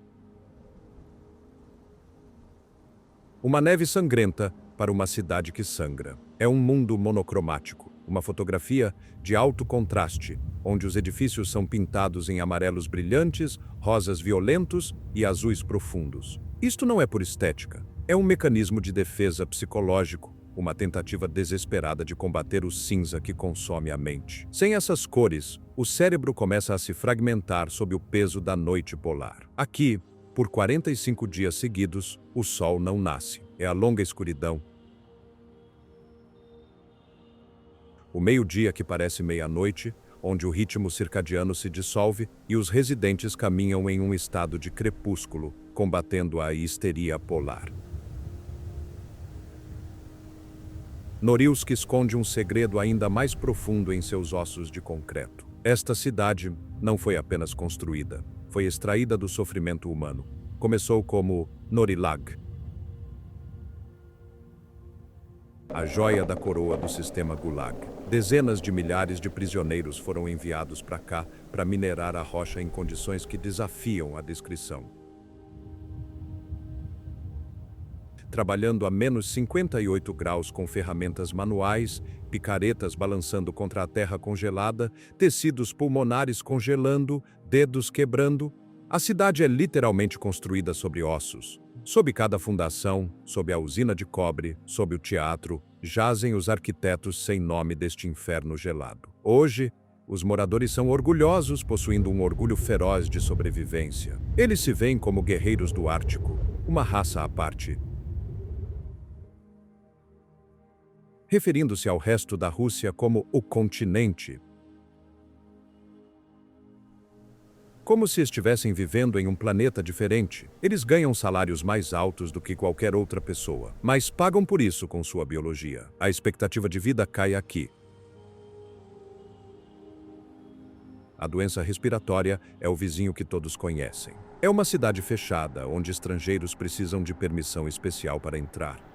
[SPEAKER 1] Uma neve sangrenta para uma cidade que sangra. É um mundo monocromático, uma fotografia de alto contraste, onde os edifícios são pintados em amarelos brilhantes, rosas violentos e azuis profundos. Isto não é por estética, é um mecanismo de defesa psicológico, uma tentativa desesperada de combater o cinza que consome a mente. Sem essas cores, o cérebro começa a se fragmentar sob o peso da noite polar. Aqui, por 45 dias seguidos, o sol não nasce. É a longa escuridão. O meio-dia que parece meia-noite, onde o ritmo circadiano se dissolve e os residentes caminham em um estado de crepúsculo, combatendo a histeria polar. Norilsk esconde um segredo ainda mais profundo em seus ossos de concreto. Esta cidade não foi apenas construída, foi extraída do sofrimento humano. Começou como Norilag, a joia da coroa do sistema Gulag. Dezenas de milhares de prisioneiros foram enviados para cá para minerar a rocha em condições que desafiam a descrição. Trabalhando a menos 58 graus com ferramentas manuais, picaretas balançando contra a terra congelada, tecidos pulmonares congelando, dedos quebrando, a cidade é literalmente construída sobre ossos. Sob cada fundação, sob a usina de cobre, sob o teatro, jazem os arquitetos sem nome deste inferno gelado. Hoje, os moradores são orgulhosos, possuindo um orgulho feroz de sobrevivência. Eles se veem como guerreiros do Ártico, uma raça à parte. Referindo-se ao resto da Rússia como o continente, como se estivessem vivendo em um planeta diferente. Eles ganham salários mais altos do que qualquer outra pessoa, mas pagam por isso com sua biologia. A expectativa de vida cai aqui. A doença respiratória é o vizinho que todos conhecem. É uma cidade fechada, onde estrangeiros precisam de permissão especial para entrar.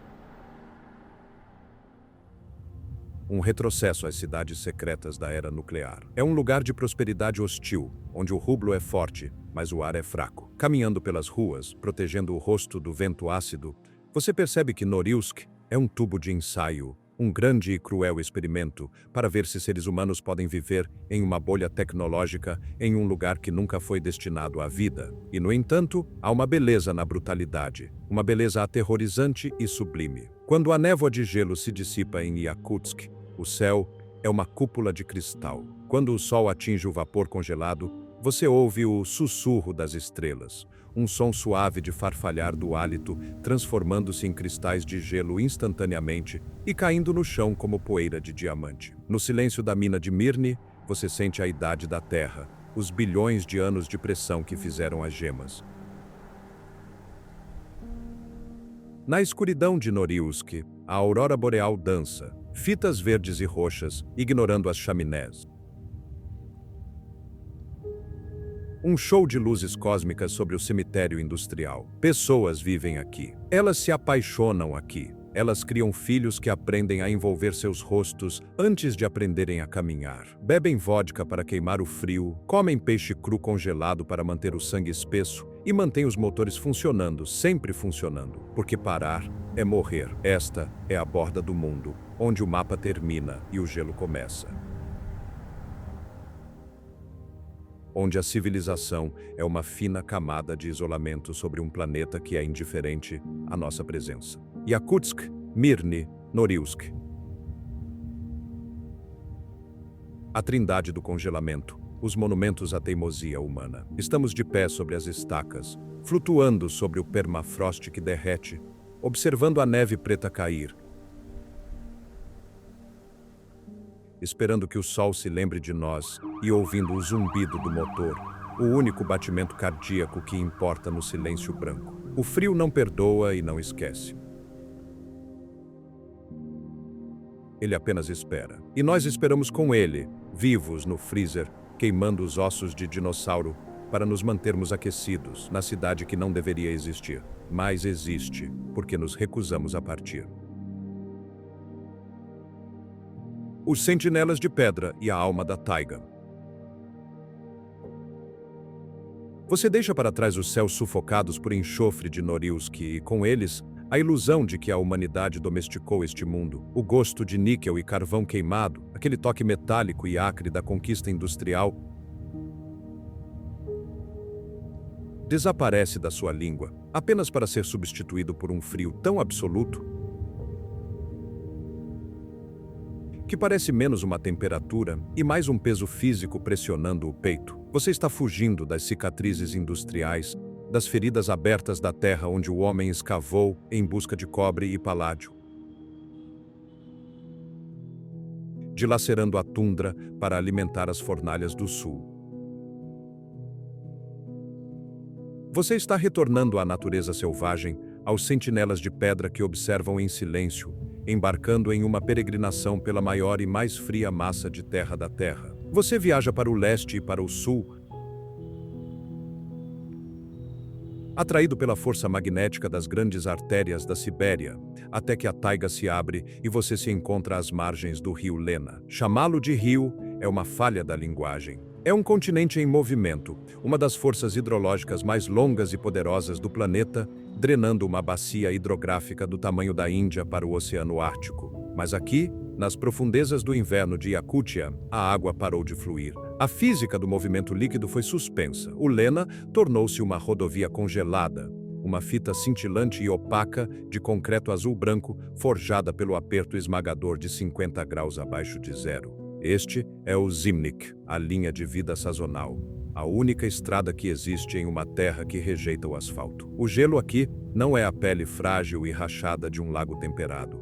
[SPEAKER 1] Um retrocesso às cidades secretas da era nuclear. É um lugar de prosperidade hostil, onde o rublo é forte, mas o ar é fraco. Caminhando pelas ruas, protegendo o rosto do vento ácido, Você percebe que Norilsk é um tubo de ensaio, um grande e cruel experimento para ver se seres humanos podem viver em uma bolha tecnológica em um lugar que nunca foi destinado à vida. E, no entanto, há uma beleza na brutalidade, uma beleza aterrorizante e sublime. Quando a névoa de gelo se dissipa em Yakutsk, o céu é uma cúpula de cristal. Quando o sol atinge o vapor congelado, você ouve o sussurro das estrelas, um som suave de farfalhar do hálito, transformando-se em cristais de gelo instantaneamente e caindo no chão como poeira de diamante. No silêncio da mina de Mirny, você sente a idade da Terra, os bilhões de anos de pressão que fizeram as gemas. Na escuridão de Norilsk, a aurora boreal dança, fitas verdes e roxas, ignorando as chaminés. Um show de luzes cósmicas sobre o cemitério industrial. Pessoas vivem aqui. Elas se apaixonam aqui. Elas criam filhos que aprendem a envolver seus rostos antes de aprenderem a caminhar. Bebem vodka para queimar o frio, comem peixe cru congelado para manter o sangue espesso e mantêm os motores funcionando, sempre funcionando. Porque parar é morrer. Esta é a borda do mundo, onde o mapa termina e o gelo começa. Onde a civilização é uma fina camada de isolamento sobre um planeta que é indiferente à nossa presença. Yakutsk, Mirny, Norilsk. A trindade do congelamento, os monumentos à teimosia humana. Estamos de pé sobre as estacas, flutuando sobre o permafrost que derrete, observando a neve preta cair, esperando que o sol se lembre de nós e ouvindo o zumbido do motor, o único batimento cardíaco que importa no silêncio branco. O frio não perdoa e não esquece. Ele apenas espera. E nós esperamos com ele, vivos no freezer, queimando os ossos de dinossauro para nos mantermos aquecidos na cidade que não deveria existir, mas existe, porque nos recusamos a partir. Os sentinelas de pedra e a alma da taiga. Você deixa para trás os céus sufocados por enxofre de Norilsk e, com eles, a ilusão de que a humanidade domesticou este mundo, o gosto de níquel e carvão queimado, aquele toque metálico e acre da conquista industrial, desaparece da sua língua, apenas para ser substituído por um frio tão absoluto que parece menos uma temperatura e mais um peso físico pressionando o peito. Você está fugindo das cicatrizes industriais, das feridas abertas da terra onde o homem escavou em busca de cobre e paládio, dilacerando a tundra para alimentar as fornalhas do sul. Você está retornando à natureza selvagem, aos sentinelas de pedra que observam em silêncio, embarcando em uma peregrinação pela maior e mais fria massa de terra da Terra. Você viaja para o leste e para o sul, atraído pela força magnética das grandes artérias da Sibéria, até que a taiga se abre e você se encontra às margens do rio Lena. Chamá-lo de rio é uma falha da linguagem. É um continente em movimento, uma das forças hidrológicas mais longas e poderosas do planeta, drenando uma bacia hidrográfica do tamanho da Índia para o Oceano Ártico. Mas aqui, nas profundezas do inverno de Yakutia, a água parou de fluir. A física do movimento líquido foi suspensa. O Lena tornou-se uma rodovia congelada, uma fita cintilante e opaca de concreto azul-branco forjada pelo aperto esmagador de 50 graus abaixo de zero. Este é o Zimnik, a linha de vida sazonal, a única estrada que existe em uma terra que rejeita o asfalto. O gelo aqui não é a pele frágil e rachada de um lago temperado.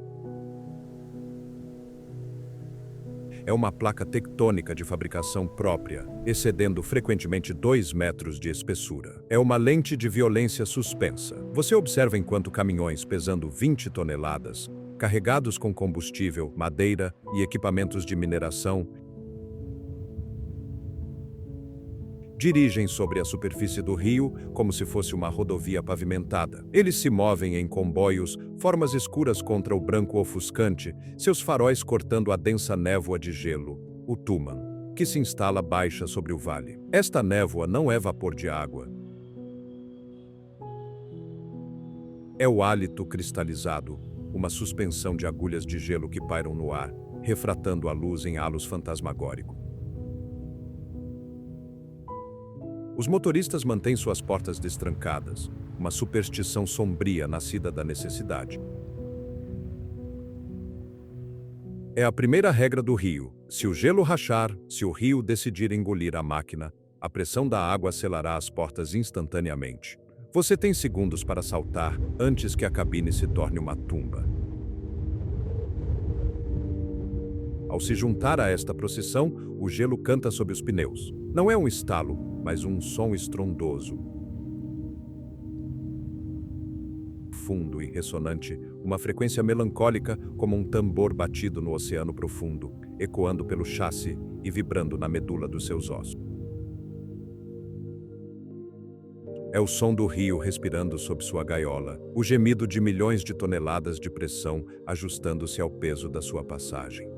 [SPEAKER 1] É uma placa tectônica de fabricação própria, excedendo frequentemente 2 metros de espessura. É uma lente de violência suspensa. Você observa enquanto caminhões pesando 20 toneladas, carregados com combustível, madeira e equipamentos de mineração, dirigem sobre a superfície do rio como se fosse uma rodovia pavimentada. Eles se movem em comboios, formas escuras contra o branco ofuscante, seus faróis cortando a densa névoa de gelo, o Tuman, que se instala baixa sobre o vale. Esta névoa não é vapor de água. É o hálito cristalizado, uma suspensão de agulhas de gelo que pairam no ar, refratando a luz em halos fantasmagóricos. Os motoristas mantêm suas portas destrancadas, uma superstição sombria nascida da necessidade. É a primeira regra do rio. Se o gelo rachar, se o rio decidir engolir a máquina, a pressão da água selará as portas instantaneamente. Você tem segundos para saltar antes que a cabine se torne uma tumba. Ao se juntar a esta procissão, o gelo canta sob os pneus. Não é um estalo, mas um som estrondoso. Fundo e ressonante, uma frequência melancólica como um tambor batido no oceano profundo, ecoando pelo chassi e vibrando na medula dos seus ossos. É o som do rio respirando sob sua gaiola, o gemido de milhões de toneladas de pressão ajustando-se ao peso da sua passagem.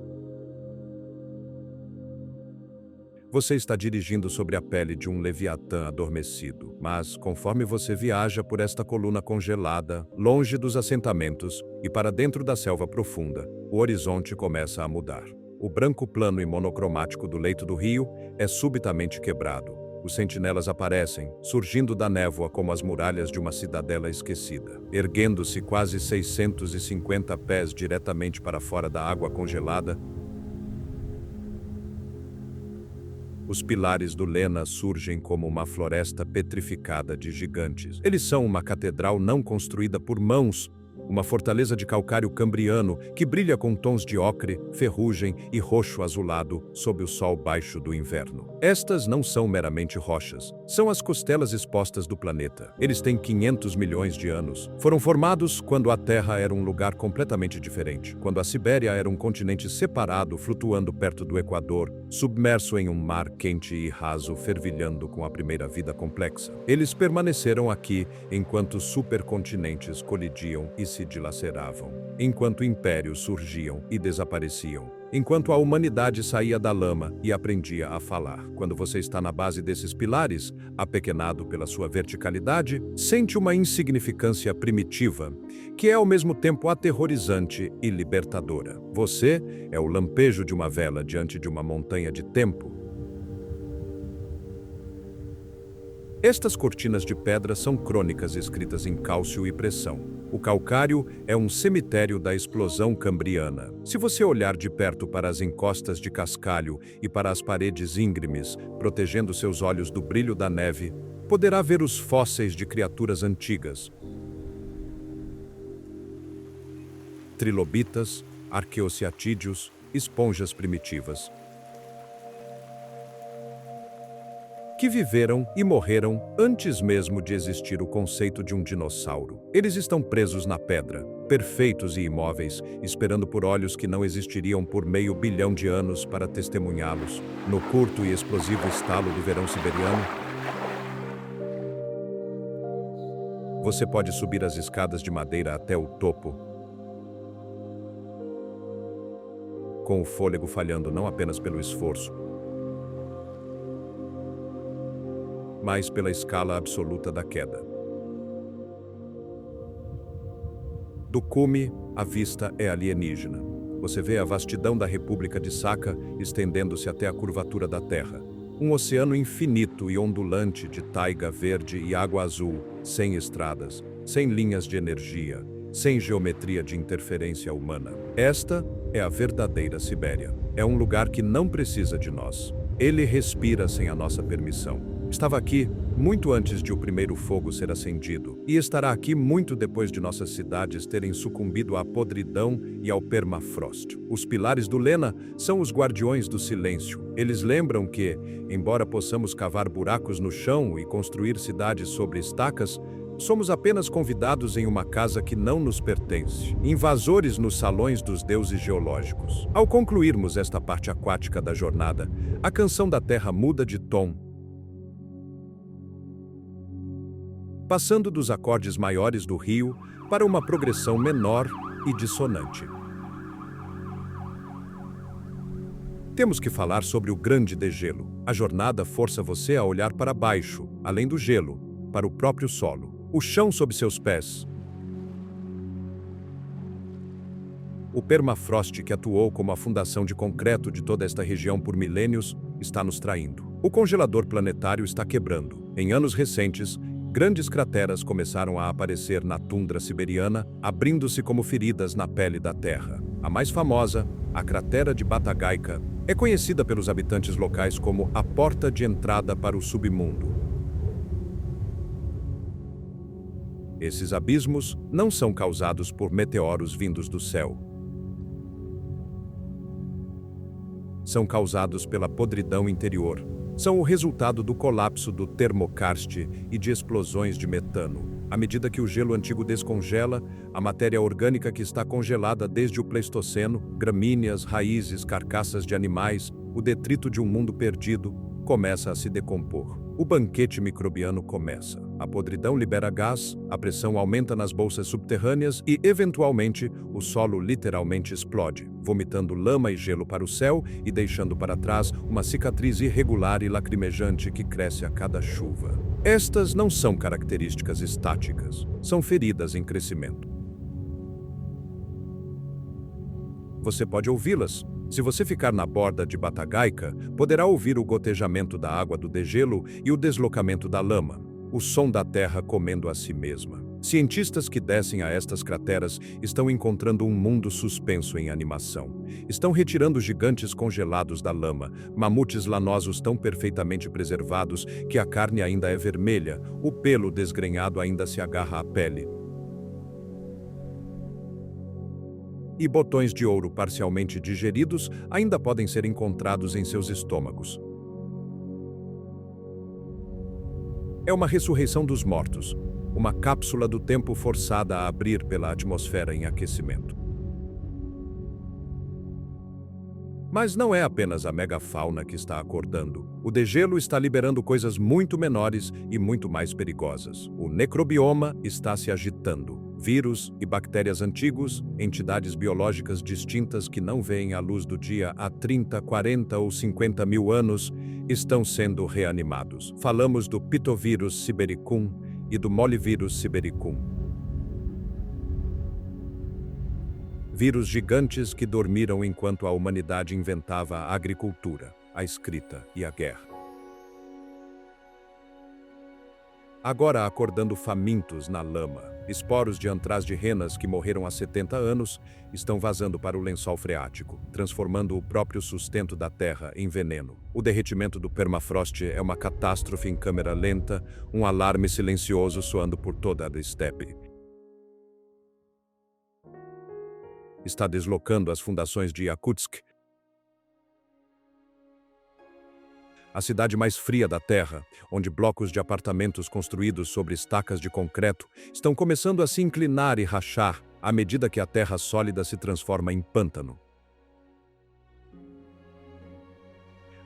[SPEAKER 1] Você está dirigindo sobre a pele de um leviatã adormecido, mas conforme você viaja por esta coluna congelada, longe dos assentamentos e para dentro da selva profunda, o horizonte começa a mudar. O branco plano e monocromático do leito do rio é subitamente quebrado. Os sentinelas aparecem, surgindo da névoa como as muralhas de uma cidadela esquecida. Erguendo-se quase 650 pés diretamente para fora da água congelada, os pilares do Lena surgem como uma floresta petrificada de gigantes. Eles são uma catedral não construída por mãos, uma fortaleza de calcário cambriano que brilha com tons de ocre, ferrugem e roxo azulado sob o sol baixo do inverno. Estas não são meramente rochas, são as costelas expostas do planeta. Eles têm 500 milhões de anos. Foram formados quando a Terra era um lugar completamente diferente, quando a Sibéria era um continente separado flutuando perto do Equador, submerso em um mar quente e raso fervilhando com a primeira vida complexa. Eles permaneceram aqui enquanto supercontinentes colidiam e se dilaceravam, enquanto impérios surgiam e desapareciam, enquanto a humanidade saía da lama e aprendia a falar. Quando você está na base desses pilares, apequenado pela sua verticalidade, sente uma insignificância primitiva, que é ao mesmo tempo aterrorizante e libertadora. Você é o lampejo de uma vela diante de uma montanha de tempo. Estas cortinas de pedra são crônicas escritas em cálcio e pressão. O calcário é um cemitério da explosão cambriana. Se você olhar de perto para as encostas de cascalho e para as paredes íngremes, protegendo seus olhos do brilho da neve, poderá ver os fósseis de criaturas antigas. Trilobitas, arqueociatídeos, esponjas primitivas, que viveram e morreram antes mesmo de existir o conceito de um dinossauro. Eles estão presos na pedra, perfeitos e imóveis, esperando por olhos que não existiriam por 500 bilhão de anos para testemunhá-los. No curto e explosivo estalo do verão siberiano, você pode subir as escadas de madeira até o topo, com o fôlego falhando não apenas pelo esforço, mas pela escala absoluta da queda. Do cume, a vista é alienígena. Você vê a vastidão da República de Sakha estendendo-se até a curvatura da Terra. Um oceano infinito e ondulante de taiga verde e água azul, sem estradas, sem linhas de energia, sem geometria de interferência humana. Esta é a verdadeira Sibéria. É um lugar que não precisa de nós. Ele respira sem a nossa permissão. Estava aqui muito antes de o primeiro fogo ser acendido, e estará aqui muito depois de nossas cidades terem sucumbido à podridão e ao permafrost. Os pilares do Lena são os guardiões do silêncio. Eles lembram que, embora possamos cavar buracos no chão e construir cidades sobre estacas, somos apenas convidados em uma casa que não nos pertence, invasores nos salões dos deuses geológicos. Ao concluirmos esta parte aquática da jornada, a canção da Terra muda de tom, passando dos acordes maiores do rio para uma progressão menor e dissonante. Temos que falar sobre o grande degelo. A jornada força você a olhar para baixo, além do gelo, para o próprio solo. O chão sob seus pés O permafrost, que atuou como a fundação de concreto de toda esta região por milênios, está nos traindo. O congelador planetário está quebrando. Em anos recentes, grandes crateras começaram a aparecer na tundra siberiana, abrindo-se como feridas na pele da Terra. A mais famosa, a cratera de Batagaica, é conhecida pelos habitantes locais como a porta de entrada para o submundo. Esses abismos não são causados por meteoros vindos do céu. São causados pela podridão interior. São o resultado do colapso do termokarst e de explosões de metano. À medida que o gelo antigo descongela, a matéria orgânica que está congelada desde o Pleistoceno, gramíneas, raízes, carcaças de animais, o detrito de um mundo perdido, começa a se decompor. O banquete microbiano começa. A podridão libera gás, a pressão aumenta nas bolsas subterrâneas e, eventualmente, o solo literalmente explode, vomitando lama e gelo para o céu e deixando para trás uma cicatriz irregular e lacrimejante que cresce a cada chuva. Estas não são características estáticas, são feridas em crescimento. Você pode ouvi-las. Se você ficar na borda de Batagaica, poderá ouvir o gotejamento da água do degelo e o deslocamento da lama, o som da terra comendo a si mesma. Cientistas que descem a estas crateras estão encontrando um mundo suspenso em animação. Estão retirando gigantes congelados da lama, mamutes lanosos tão perfeitamente preservados que a carne ainda é vermelha, o pelo desgrenhado ainda se agarra à pele. E botões de ouro parcialmente digeridos ainda podem ser encontrados em seus estômagos. É uma ressurreição dos mortos, uma cápsula do tempo forçada a abrir pela atmosfera em aquecimento. Mas não é apenas a megafauna que está acordando. O degelo está liberando coisas muito menores e muito mais perigosas. O necrobioma está se agitando. Vírus e bactérias antigos, entidades biológicas distintas que não veem a luz do dia há 30, 40 ou 50 mil anos, estão sendo reanimados. Falamos do pitovírus sibericum e do molivírus sibericum. Vírus gigantes que dormiram enquanto a humanidade inventava a agricultura, a escrita e a guerra. Agora acordando famintos na lama, esporos de antrás de renas que morreram há 70 anos estão vazando para o lençol freático, transformando o próprio sustento da Terra em veneno. O derretimento do permafrost é uma catástrofe em câmera lenta, um alarme silencioso soando por toda a estepe. Está deslocando as fundações de Yakutsk, a cidade mais fria da Terra, onde blocos de apartamentos construídos sobre estacas de concreto estão começando a se inclinar e rachar à medida que a terra sólida se transforma em pântano.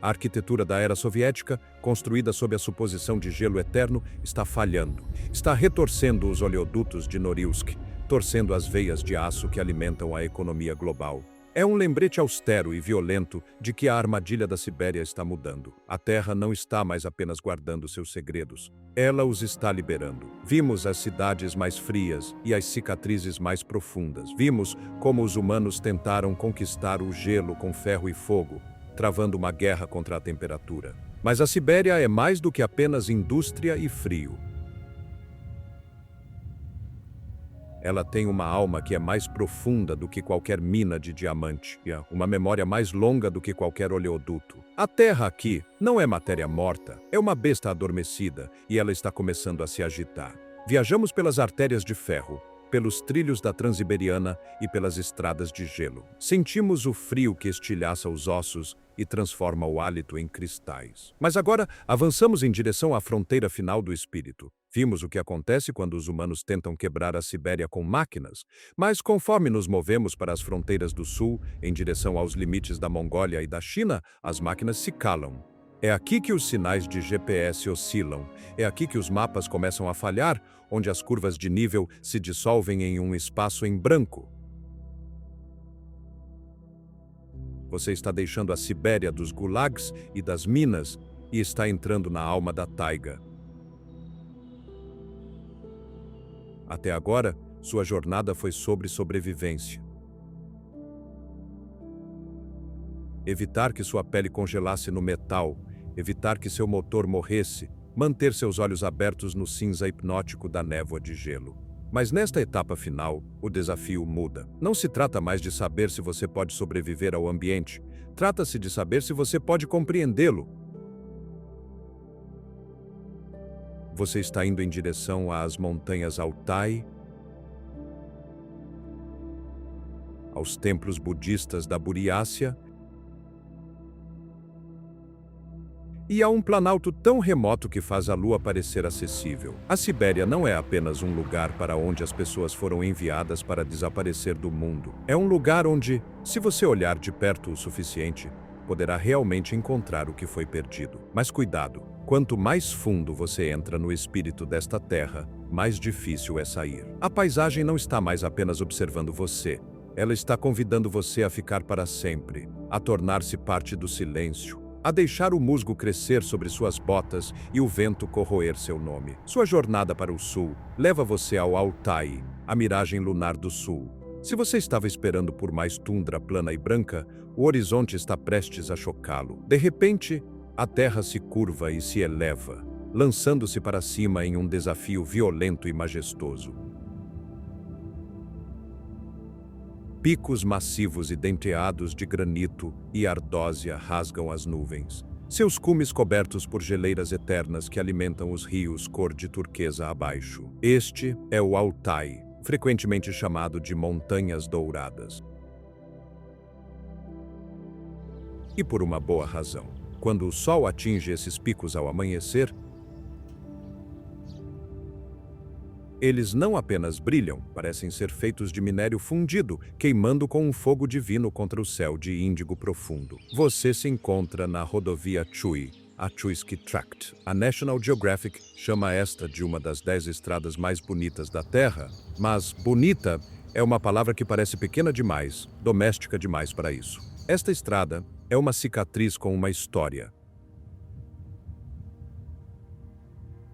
[SPEAKER 1] A arquitetura da era soviética, construída sob a suposição de gelo eterno, está falhando. Está retorcendo os oleodutos de Norilsk, torcendo as veias de aço que alimentam a economia global. É um lembrete austero e violento de que a armadilha da Sibéria está mudando. A Terra não está mais apenas guardando seus segredos. Ela os está liberando. Vimos as cidades mais frias e as cicatrizes mais profundas. Vimos como os humanos tentaram conquistar o gelo com ferro e fogo, travando uma guerra contra a temperatura. Mas a Sibéria é mais do que apenas indústria e frio. Ela tem uma alma que é mais profunda do que qualquer mina de diamante, uma memória mais longa do que qualquer oleoduto. A Terra aqui não é matéria morta, é uma besta adormecida e ela está começando a se agitar. Viajamos pelas artérias de ferro, pelos trilhos da Transiberiana e pelas estradas de gelo. Sentimos o frio que estilhaça os ossos e transforma o hálito em cristais. Mas agora avançamos em direção à fronteira final do espírito. Vimos o que acontece quando os humanos tentam quebrar a Sibéria com máquinas, mas conforme nos movemos para as fronteiras do sul, em direção aos limites da Mongólia e da China, as máquinas se calam. É aqui que os sinais de GPS oscilam, é aqui que os mapas começam a falhar, onde as curvas de nível se dissolvem em um espaço em branco. Você está deixando a Sibéria dos gulags e das minas e está entrando na alma da taiga. Até agora, sua jornada foi sobre sobrevivência. evitar que sua pele congelasse no metal, evitar que seu motor morresse, manter seus olhos abertos no cinza hipnótico da névoa de gelo. Mas nesta etapa final, o desafio muda. Não se trata mais de saber se você pode sobreviver ao ambiente, trata-se de saber se você pode compreendê-lo. Você está indo em direção às montanhas Altai, aos templos budistas da Buriácia e a um planalto tão remoto que faz a Lua parecer acessível. A Sibéria não é apenas um lugar para onde as pessoas foram enviadas para desaparecer do mundo. É um lugar onde, se você olhar de perto o suficiente, poderá realmente encontrar o que foi perdido. Mas cuidado, quanto mais fundo você entra no espírito desta terra, mais difícil é sair. A paisagem não está mais apenas observando você. Ela está convidando você a ficar para sempre, a tornar-se parte do silêncio, a deixar o musgo crescer sobre suas botas e o vento corroer seu nome. Sua jornada para o sul leva você ao Altai, a miragem lunar do sul. Se você estava esperando por mais tundra plana e branca, o horizonte está prestes a chocá-lo. De repente, a terra se curva e se eleva, lançando-se para cima em um desafio violento e majestoso. Picos massivos e denteados de granito e ardósia rasgam as nuvens. Seus cumes cobertos por geleiras eternas que alimentam os rios cor de turquesa abaixo. Este é o Altai, frequentemente chamado de Montanhas Douradas. E por uma boa razão. Quando o sol atinge esses picos ao amanhecer, eles não apenas brilham, parecem ser feitos de minério fundido, queimando com um fogo divino contra o céu de índigo profundo. Você se encontra na rodovia Chui, a Chuisky Tract. A National Geographic chama esta de uma das 10 estradas mais bonitas da Terra, mas bonita é uma palavra que parece pequena demais, doméstica demais para isso. Esta estrada é uma cicatriz com uma história.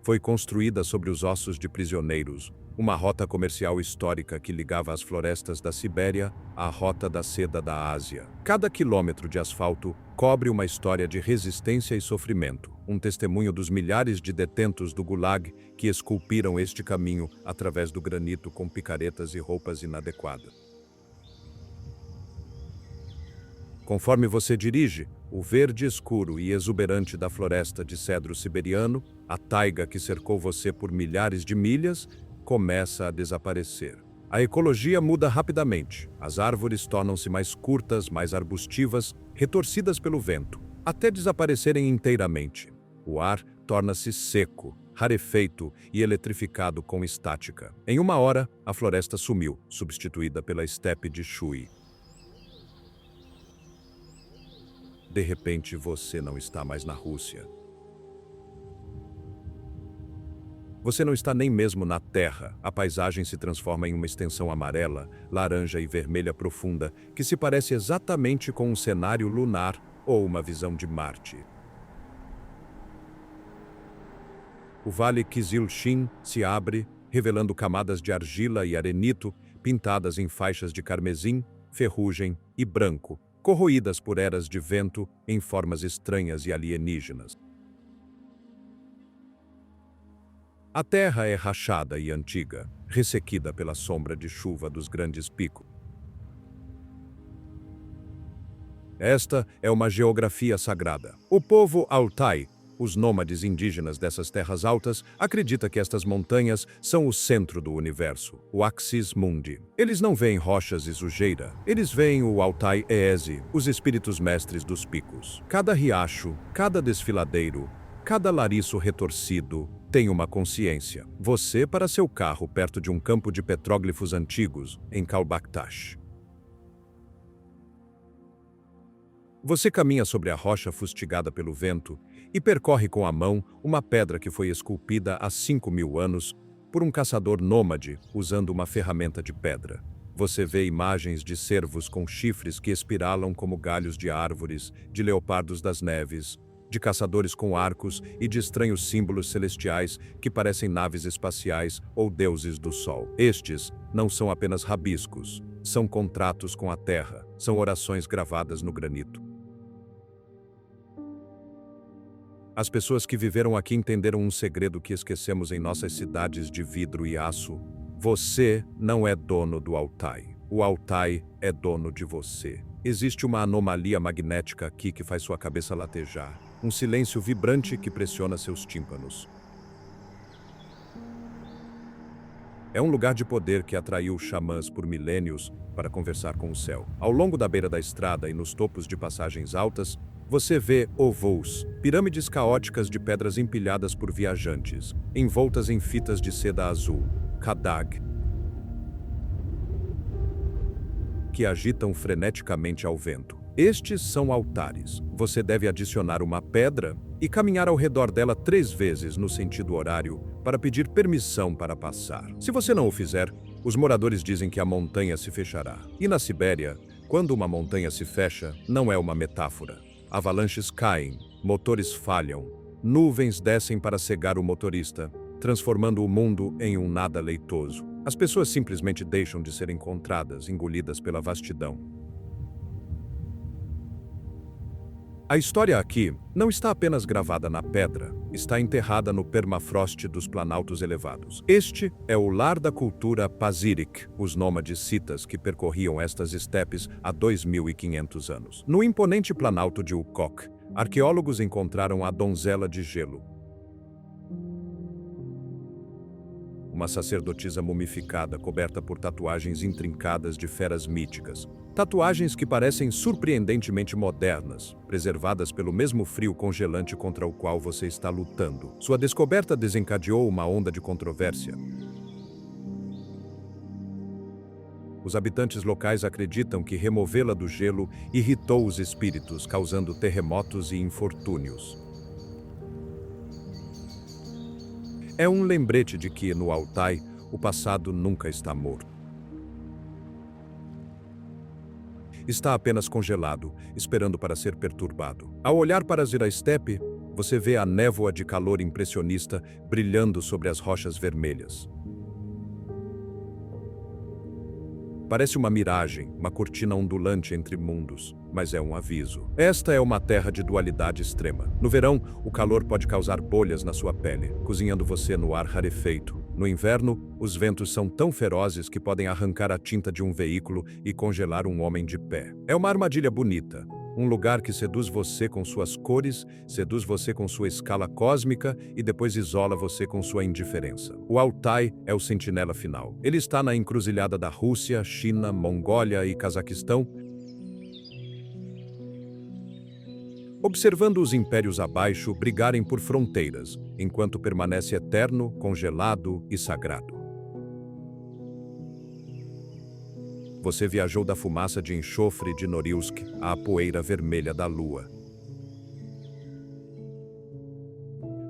[SPEAKER 1] Foi construída sobre os ossos de prisioneiros, uma rota comercial histórica que ligava as florestas da Sibéria à rota da seda da Ásia. Cada quilômetro de asfalto cobre uma história de resistência e sofrimento, um testemunho dos milhares de detentos do Gulag que esculpiram este caminho através do granito com picaretas e roupas inadequadas. Conforme você dirige, o verde escuro e exuberante da floresta de cedro siberiano, a taiga que cercou você por milhares de milhas, começa a desaparecer. A ecologia muda rapidamente. As árvores tornam-se mais curtas, mais arbustivas, retorcidas pelo vento, até desaparecerem inteiramente. O ar torna-se seco, rarefeito e eletrificado com estática. Em uma hora, a floresta sumiu, substituída pela estepe de Chui. De repente, você não está mais na Rússia. Você não está nem mesmo na Terra. A paisagem se transforma em uma extensão amarela, laranja e vermelha profunda, que se parece exatamente com um cenário lunar ou uma visão de Marte. O vale Kizilchin se abre, revelando camadas de argila e arenito, pintadas em faixas de carmesim, ferrugem e branco, corroídas por eras de vento em formas estranhas e alienígenas. A terra é rachada e antiga, ressequida pela sombra de chuva dos grandes picos. Esta é uma geografia sagrada. O povo Altai, os nômades indígenas dessas terras altas, acredita que estas montanhas são o centro do universo, o Axis Mundi. Eles não veem rochas e sujeira, eles veem o Altai Eezi, os espíritos mestres dos picos. Cada riacho, cada desfiladeiro, cada lariço retorcido tem uma consciência. Você para seu carro perto de um campo de petróglifos antigos, em Kalbaktash. Você caminha sobre a rocha fustigada pelo vento e percorre com a mão uma pedra que foi esculpida há 5.000 anos por um caçador nômade usando uma ferramenta de pedra. Você vê imagens de cervos com chifres que espiralam como galhos de árvores, de leopardos das neves, de caçadores com arcos e de estranhos símbolos celestiais que parecem naves espaciais ou deuses do sol. Estes não são apenas rabiscos, são contratos com a terra, são orações gravadas no granito. As pessoas que viveram aqui entenderam um segredo que esquecemos em nossas cidades de vidro e aço. Você não é dono do Altai. O Altai é dono de você. Existe uma anomalia magnética aqui que faz sua cabeça latejar. Um silêncio vibrante que pressiona seus tímpanos. É um lugar de poder que atraiu xamãs por milênios para conversar com o céu. Ao longo da beira da estrada e nos topos de passagens altas, você vê ovos, pirâmides caóticas de pedras empilhadas por viajantes, envoltas em fitas de seda azul, kadag, que agitam freneticamente ao vento. Estes são altares. Você deve adicionar uma pedra e caminhar ao redor dela 3 vezes no sentido horário para pedir permissão para passar. Se você não o fizer, os moradores dizem que a montanha se fechará. E na Sibéria, quando uma montanha se fecha, não é uma metáfora. Avalanches caem, motores falham, nuvens descem para cegar o motorista, transformando o mundo em um nada leitoso. As pessoas simplesmente deixam de ser encontradas, engolidas pela vastidão. A história aqui não está apenas gravada na pedra, está enterrada no permafrost dos planaltos elevados. Este é o lar da cultura Pazyryk, os nômades citas que percorriam estas estepes há 2.500 anos. No imponente planalto de Ukok, arqueólogos encontraram a donzela de gelo, uma sacerdotisa mumificada coberta por tatuagens intrincadas de feras míticas. Tatuagens que parecem surpreendentemente modernas, preservadas pelo mesmo frio congelante contra o qual você está lutando. Sua descoberta desencadeou uma onda de controvérsia. Os habitantes locais acreditam que removê-la do gelo irritou os espíritos, causando terremotos e infortúnios. É um lembrete de que, no Altai, o passado nunca está morto. Está apenas congelado, esperando para ser perturbado. Ao olhar para Zira-Steppe, você vê a névoa de calor impressionista brilhando sobre as rochas vermelhas. Parece uma miragem, uma cortina ondulante entre mundos, mas é um aviso. Esta é uma terra de dualidade extrema. No verão, o calor pode causar bolhas na sua pele, cozinhando você no ar rarefeito. No inverno, os ventos são tão ferozes que podem arrancar a tinta de um veículo e congelar um homem de pé. É uma armadilha bonita. Um lugar que seduz você com suas cores, seduz você com sua escala cósmica e depois isola você com sua indiferença. O Altai é o sentinela final. Ele está na encruzilhada da Rússia, China, Mongólia e Cazaquistão, observando os impérios abaixo brigarem por fronteiras, enquanto permanece eterno, congelado e sagrado. Você viajou da fumaça de enxofre de Norilsk à poeira vermelha da lua.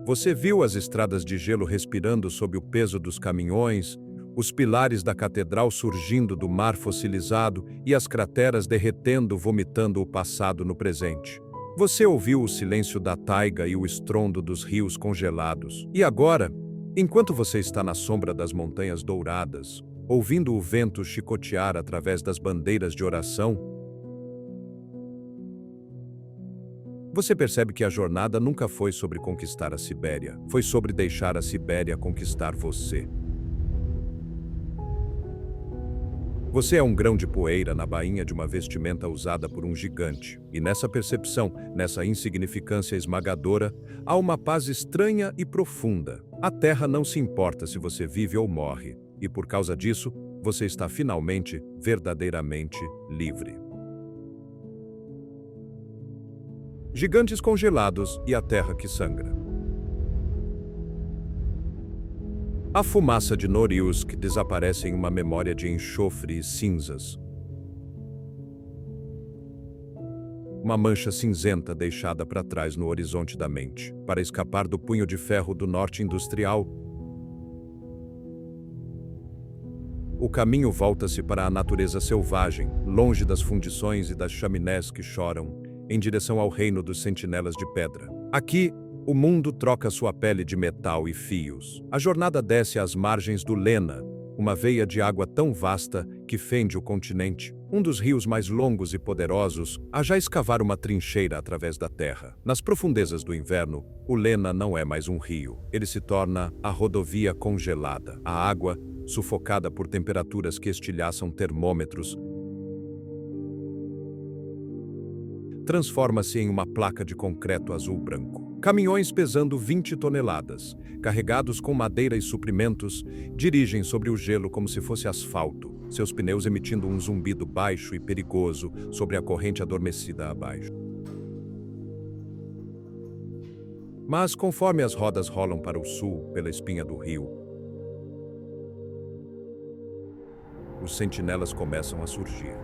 [SPEAKER 1] Você viu as estradas de gelo respirando sob o peso dos caminhões, os pilares da catedral surgindo do mar fossilizado e as crateras derretendo, vomitando o passado no presente. Você ouviu o silêncio da taiga e o estrondo dos rios congelados. E agora, enquanto você está na sombra das montanhas douradas, ouvindo o vento chicotear através das bandeiras de oração, você percebe que a jornada nunca foi sobre conquistar a Sibéria, foi sobre deixar a Sibéria conquistar você. Você é um grão de poeira na bainha de uma vestimenta usada por um gigante, e nessa percepção, nessa insignificância esmagadora, há uma paz estranha e profunda. A terra não se importa se você vive ou morre, e por causa disso, você está finalmente, verdadeiramente livre. Gigantes congelados e a terra que sangra. A fumaça de Norilsk desaparece em uma memória de enxofre e cinzas. Uma mancha cinzenta deixada para trás no horizonte da mente, para escapar do punho de ferro do norte industrial. O caminho volta-se para a natureza selvagem, longe das fundições e das chaminés que choram, em direção ao reino dos sentinelas de pedra. Aqui, o mundo troca sua pele de metal e fios. A jornada desce às margens do Lena, uma veia de água tão vasta que fende o continente, um dos rios mais longos e poderosos a já escavar uma trincheira através da terra. Nas profundezas do inverno, o Lena não é mais um rio. Ele se torna a rodovia congelada. A água, sufocada por temperaturas que estilhaçam termômetros, transforma-se em uma placa de concreto azul-branco. Caminhões pesando 20 toneladas, carregados com madeira e suprimentos, dirigem sobre o gelo como se fosse asfalto, seus pneus emitindo um zumbido baixo e perigoso sobre a corrente adormecida abaixo. Mas conforme as rodas rolam para o sul, pela espinha do rio, os sentinelas começam a surgir.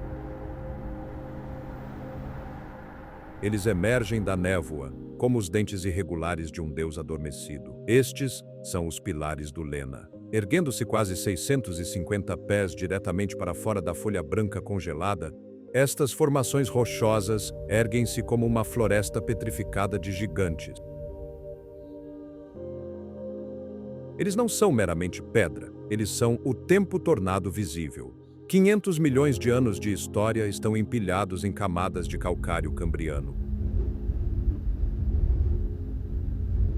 [SPEAKER 1] Eles emergem da névoa, como os dentes irregulares de um deus adormecido. Estes são os pilares do Lena. Erguendo-se quase 650 pés diretamente para fora da folha branca congelada, estas formações rochosas erguem-se como uma floresta petrificada de gigantes. Eles não são meramente pedra, eles são o tempo tornado visível. 500 milhões de anos de história estão empilhados em camadas de calcário cambriano.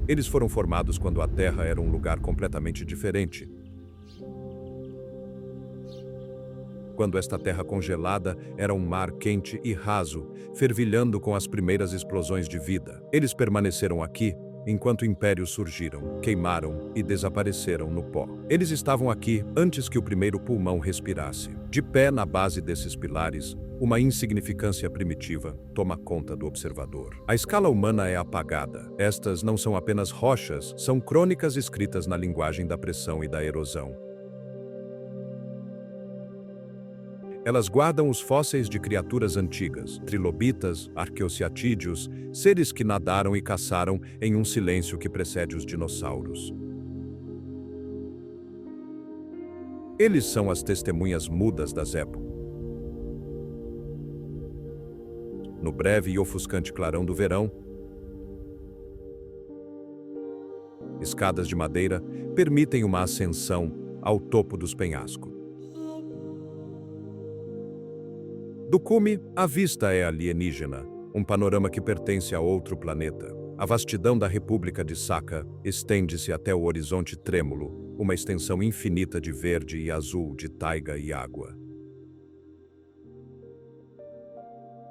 [SPEAKER 1] Eles foram formados quando a Terra era um lugar completamente diferente. Quando esta terra congelada era um mar quente e raso, fervilhando com as primeiras explosões de vida. Eles permaneceram aqui enquanto impérios surgiram, queimaram e desapareceram no pó. Eles estavam aqui antes que o primeiro pulmão respirasse. De pé na base desses pilares, uma insignificância primitiva toma conta do observador. A escala humana é apagada. Estas não são apenas rochas, são crônicas escritas na linguagem da pressão e da erosão. Elas guardam os fósseis de criaturas antigas, trilobitas, arqueociatídeos, seres que nadaram e caçaram em um silêncio que precede os dinossauros. Eles são as testemunhas mudas das épocas. No breve e ofuscante clarão do verão, escadas de madeira permitem uma ascensão ao topo dos penhascos. Do cume, a vista é alienígena, um panorama que pertence a outro planeta. A vastidão da República de Saka estende-se até o horizonte trêmulo, uma extensão infinita de verde e azul, de taiga e água.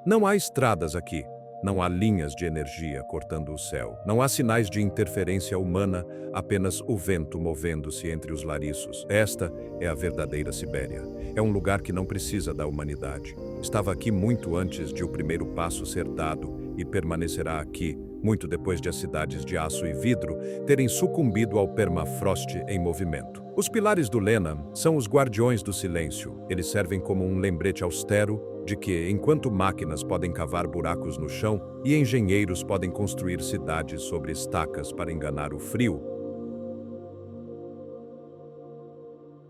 [SPEAKER 1] Não há estradas aqui, não há linhas de energia cortando o céu, não há sinais de interferência humana, apenas o vento movendo-se entre os lariços. Esta é a verdadeira Sibéria. É um lugar que não precisa da humanidade. Estava aqui muito antes de o primeiro passo ser dado e permanecerá aqui, muito depois de as cidades de aço e vidro terem sucumbido ao permafrost em movimento. Os pilares do Lena são os guardiões do silêncio. Eles servem como um lembrete austero de que, enquanto máquinas podem cavar buracos no chão e engenheiros podem construir cidades sobre estacas para enganar o frio,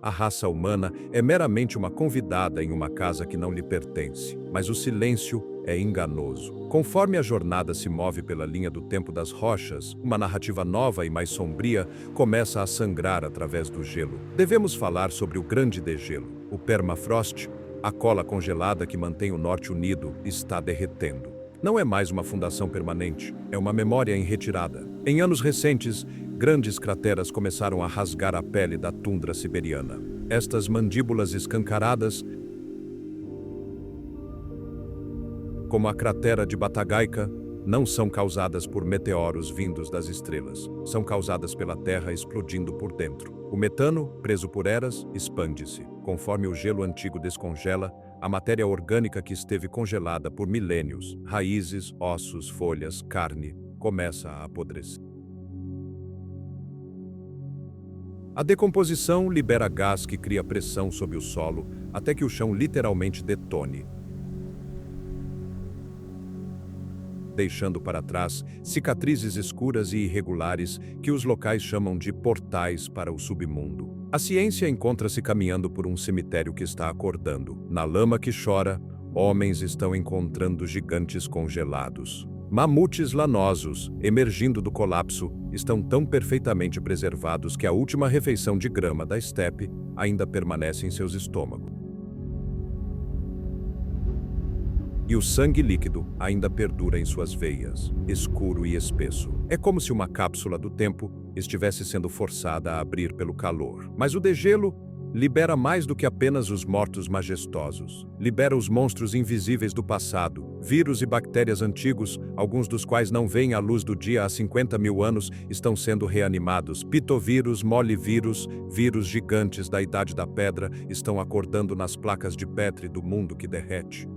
[SPEAKER 1] a raça humana é meramente uma convidada em uma casa que não lhe pertence, mas o silêncio é enganoso. Conforme a jornada se move pela linha do tempo das rochas, uma narrativa nova e mais sombria começa a sangrar através do gelo. Devemos falar sobre o grande degelo. O permafrost, a cola congelada que mantém o norte unido, está derretendo. Não é mais uma fundação permanente, é uma memória em retirada. Em anos recentes, grandes crateras começaram a rasgar a pele da tundra siberiana. Estas mandíbulas escancaradas, como a cratera de Batagaica, não são causadas por meteoros vindos das estrelas. São causadas pela Terra explodindo por dentro. O metano, preso por eras, expande-se. Conforme o gelo antigo descongela, a matéria orgânica que esteve congelada por milênios, raízes, ossos, folhas, carne, começa a apodrecer. A decomposição libera gás que cria pressão sob o solo até que o chão literalmente detone, deixando para trás cicatrizes escuras e irregulares que os locais chamam de portais para o submundo. A ciência encontra-se caminhando por um cemitério que está acordando. Na lama que chora, homens estão encontrando gigantes congelados. Mamutes lanosos, emergindo do colapso, estão tão perfeitamente preservados que a última refeição de grama da estepe ainda permanece em seus estômagos. e o sangue líquido ainda perdura em suas veias, escuro e espesso. É como se uma cápsula do tempo estivesse sendo forçada a abrir pelo calor. Mas o degelo libera mais do que apenas os mortos majestosos. Libera os monstros invisíveis do passado, vírus e bactérias antigos, alguns dos quais não veem a luz do dia há 50 mil anos, estão sendo reanimados. Pitovírus, molivírus, vírus gigantes da Idade da Pedra estão acordando nas placas de Petri do mundo que derrete.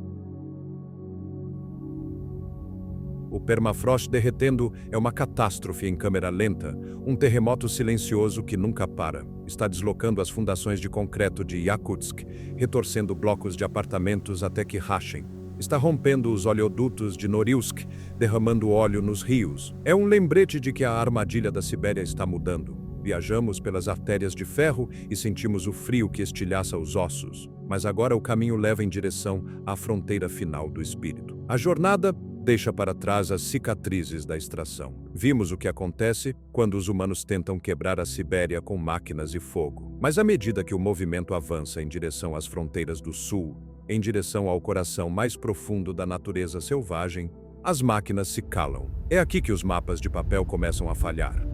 [SPEAKER 1] O permafrost derretendo é uma catástrofe em câmera lenta, um terremoto silencioso que nunca para. Está deslocando as fundações de concreto de Yakutsk, retorcendo blocos de apartamentos até que rachem. Está rompendo os oleodutos de Norilsk, derramando óleo nos rios. É um lembrete de que a armadilha da Sibéria está mudando. Viajamos pelas artérias de ferro e sentimos o frio que estilhaça os ossos. Mas agora o caminho leva em direção à fronteira final do espírito. A jornada deixa para trás as cicatrizes da extração. Vimos o que acontece quando os humanos tentam quebrar a Sibéria com máquinas e fogo. Mas à medida que o movimento avança em direção às fronteiras do sul, em direção ao coração mais profundo da natureza selvagem, as máquinas se calam. É aqui que os mapas de papel começam a falhar.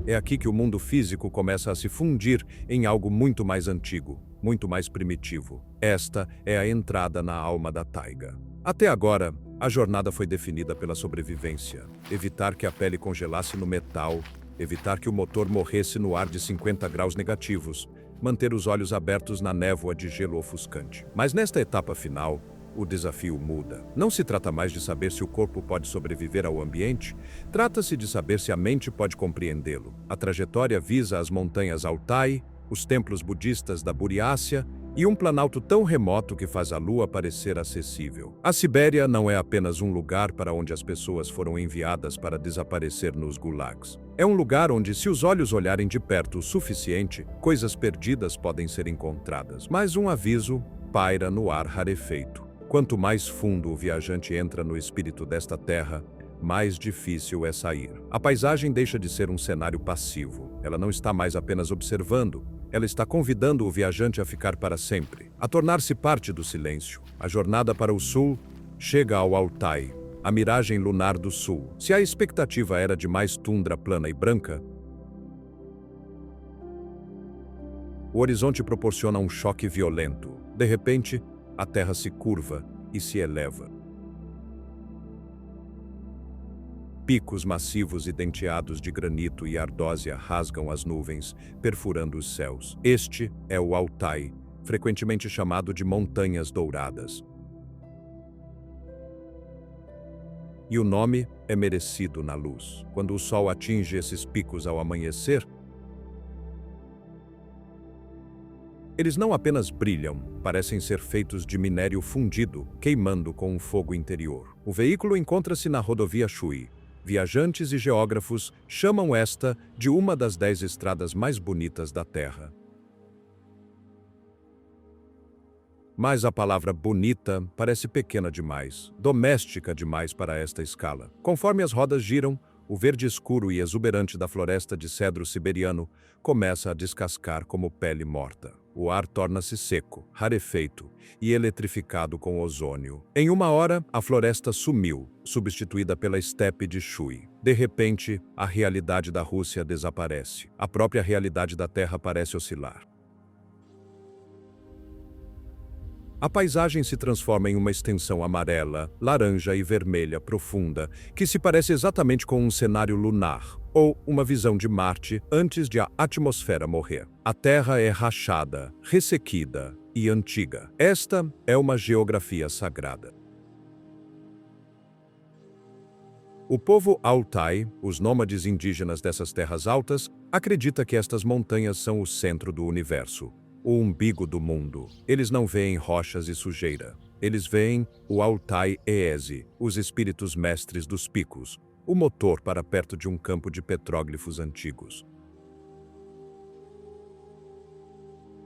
[SPEAKER 1] É aqui que o mundo físico começa a se fundir em algo muito mais antigo, muito mais primitivo. Esta é a entrada na alma da taiga. Até agora, a jornada foi definida pela sobrevivência. Evitar que a pele congelasse no metal, evitar que o motor morresse no ar de 50 graus negativos, manter os olhos abertos na névoa de gelo ofuscante. Mas nesta etapa final, o desafio muda. Não se trata mais de saber se o corpo pode sobreviver ao ambiente, trata-se de saber se a mente pode compreendê-lo. A trajetória visa as montanhas Altai, os templos budistas da Buriácia e um planalto tão remoto que faz a lua parecer acessível. A Sibéria não é apenas um lugar para onde as pessoas foram enviadas para desaparecer nos gulags. É um lugar onde, se os olhos olharem de perto o suficiente, coisas perdidas podem ser encontradas. Mas um aviso paira no ar rarefeito. Quanto mais fundo o viajante entra no espírito desta terra, mais difícil é sair. A paisagem deixa de ser um cenário passivo. Ela não está mais apenas observando, ela está convidando o viajante a ficar para sempre, a tornar-se parte do silêncio. A jornada para o sul chega ao Altai, a miragem lunar do sul. Se a expectativa era de mais tundra plana e branca, o horizonte proporciona um choque violento. De repente, a terra se curva e se eleva. Picos massivos e denteados de granito e ardósia rasgam as nuvens, perfurando os céus. Este é o Altai, frequentemente chamado de Montanhas Douradas. E o nome é merecido na luz. Quando o sol atinge esses picos ao amanhecer, eles não apenas brilham, parecem ser feitos de minério fundido, queimando com um fogo interior. O veículo encontra-se na rodovia Chuy. Viajantes e geógrafos chamam esta de uma das 10 estradas mais bonitas da Terra. Mas a palavra bonita parece pequena demais, doméstica demais para esta escala. Conforme as rodas giram, o verde escuro e exuberante da floresta de cedro siberiano começa a descascar como pele morta. O ar torna-se seco, rarefeito e eletrificado com ozônio. Em uma hora, a floresta sumiu, substituída pela estepe de Chuy. De repente, a realidade da Rússia desaparece. A própria realidade da Terra parece oscilar. A paisagem se transforma em uma extensão amarela, laranja e vermelha profunda, que se parece exatamente com um cenário lunar, ou uma visão de Marte antes de a atmosfera morrer. A Terra é rachada, ressequida e antiga. Esta é uma geografia sagrada. O povo Altai, os nômades indígenas dessas terras altas, acredita que estas montanhas são o centro do universo, o umbigo do mundo. Eles não veem rochas e sujeira. Eles veem o Altai Eese, os espíritos mestres dos picos, o motor para perto de um campo de petróglifos antigos.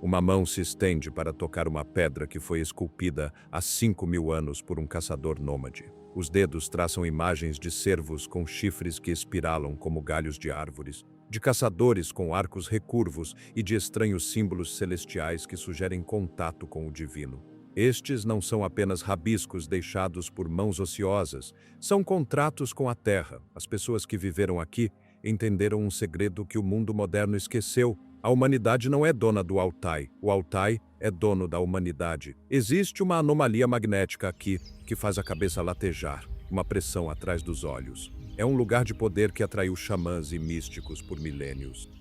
[SPEAKER 1] Uma mão se estende para tocar uma pedra que foi esculpida há 5.000 anos por um caçador nômade. Os dedos traçam imagens de cervos com chifres que espiralam como galhos de árvores, de caçadores com arcos recurvos e de estranhos símbolos celestiais que sugerem contato com o divino. Estes não são apenas rabiscos deixados por mãos ociosas, são contratos com a terra. As pessoas que viveram aqui entenderam um segredo que o mundo moderno esqueceu. A humanidade não é dona do Altai, o Altai é dono da humanidade. Existe uma anomalia magnética aqui que faz a cabeça latejar, uma pressão atrás dos olhos. É um lugar de poder que atraiu xamãs e místicos por milênios.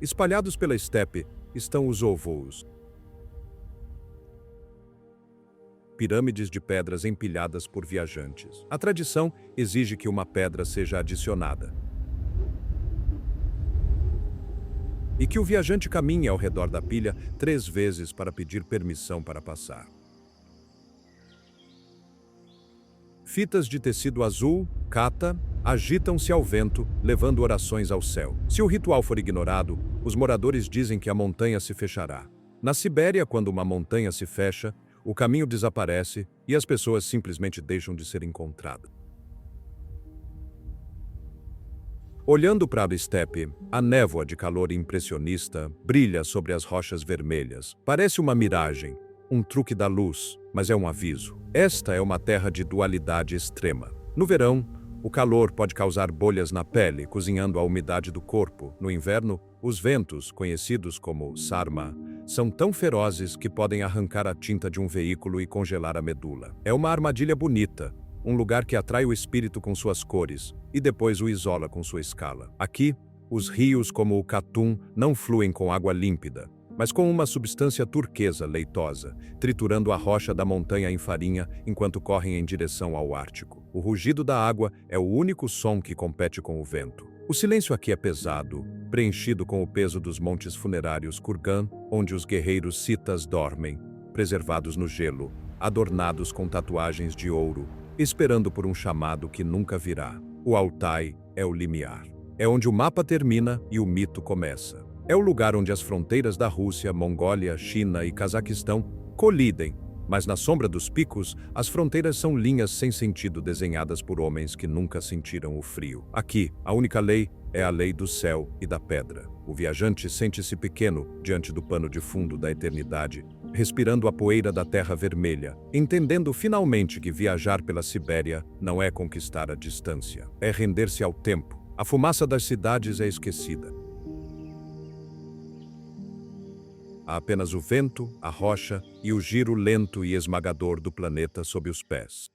[SPEAKER 1] Espalhados pela estepe estão os ovos, pirâmides de pedras empilhadas por viajantes. A tradição exige que uma pedra seja adicionada e que o viajante caminhe ao redor da pilha 3 vezes para pedir permissão para passar. Fitas de tecido azul, kata, agitam-se ao vento, levando orações ao céu. Se o ritual for ignorado, os moradores dizem que a montanha se fechará. Na Sibéria, quando uma montanha se fecha, o caminho desaparece e as pessoas simplesmente deixam de ser encontradas. Olhando para a estepe, a névoa de calor impressionista brilha sobre as rochas vermelhas. Parece uma miragem, um truque da luz, mas é um aviso. Esta é uma terra de dualidade extrema. No verão, o calor pode causar bolhas na pele, cozinhando a umidade do corpo. No inverno, os ventos, conhecidos como sarma, são tão ferozes que podem arrancar a tinta de um veículo e congelar a medula. É uma armadilha bonita, um lugar que atrai o espírito com suas cores e depois o isola com sua escala. Aqui, os rios como o Katun não fluem com água límpida, mas com uma substância turquesa leitosa, triturando a rocha da montanha em farinha enquanto correm em direção ao Ártico. O rugido da água é o único som que compete com o vento. O silêncio aqui é pesado, preenchido com o peso dos montes funerários Kurgan, onde os guerreiros citas dormem, preservados no gelo, adornados com tatuagens de ouro, esperando por um chamado que nunca virá. O Altai é o limiar. É onde o mapa termina e o mito começa. É o lugar onde as fronteiras da Rússia, Mongólia, China e Cazaquistão colidem, mas na sombra dos picos, as fronteiras são linhas sem sentido desenhadas por homens que nunca sentiram o frio. Aqui, a única lei é a lei do céu e da pedra. O viajante sente-se pequeno diante do pano de fundo da eternidade, respirando a poeira da terra vermelha, entendendo finalmente que viajar pela Sibéria não é conquistar a distância, é render-se ao tempo. A fumaça das cidades é esquecida. Há apenas o vento, a rocha e o giro lento e esmagador do planeta sob os pés.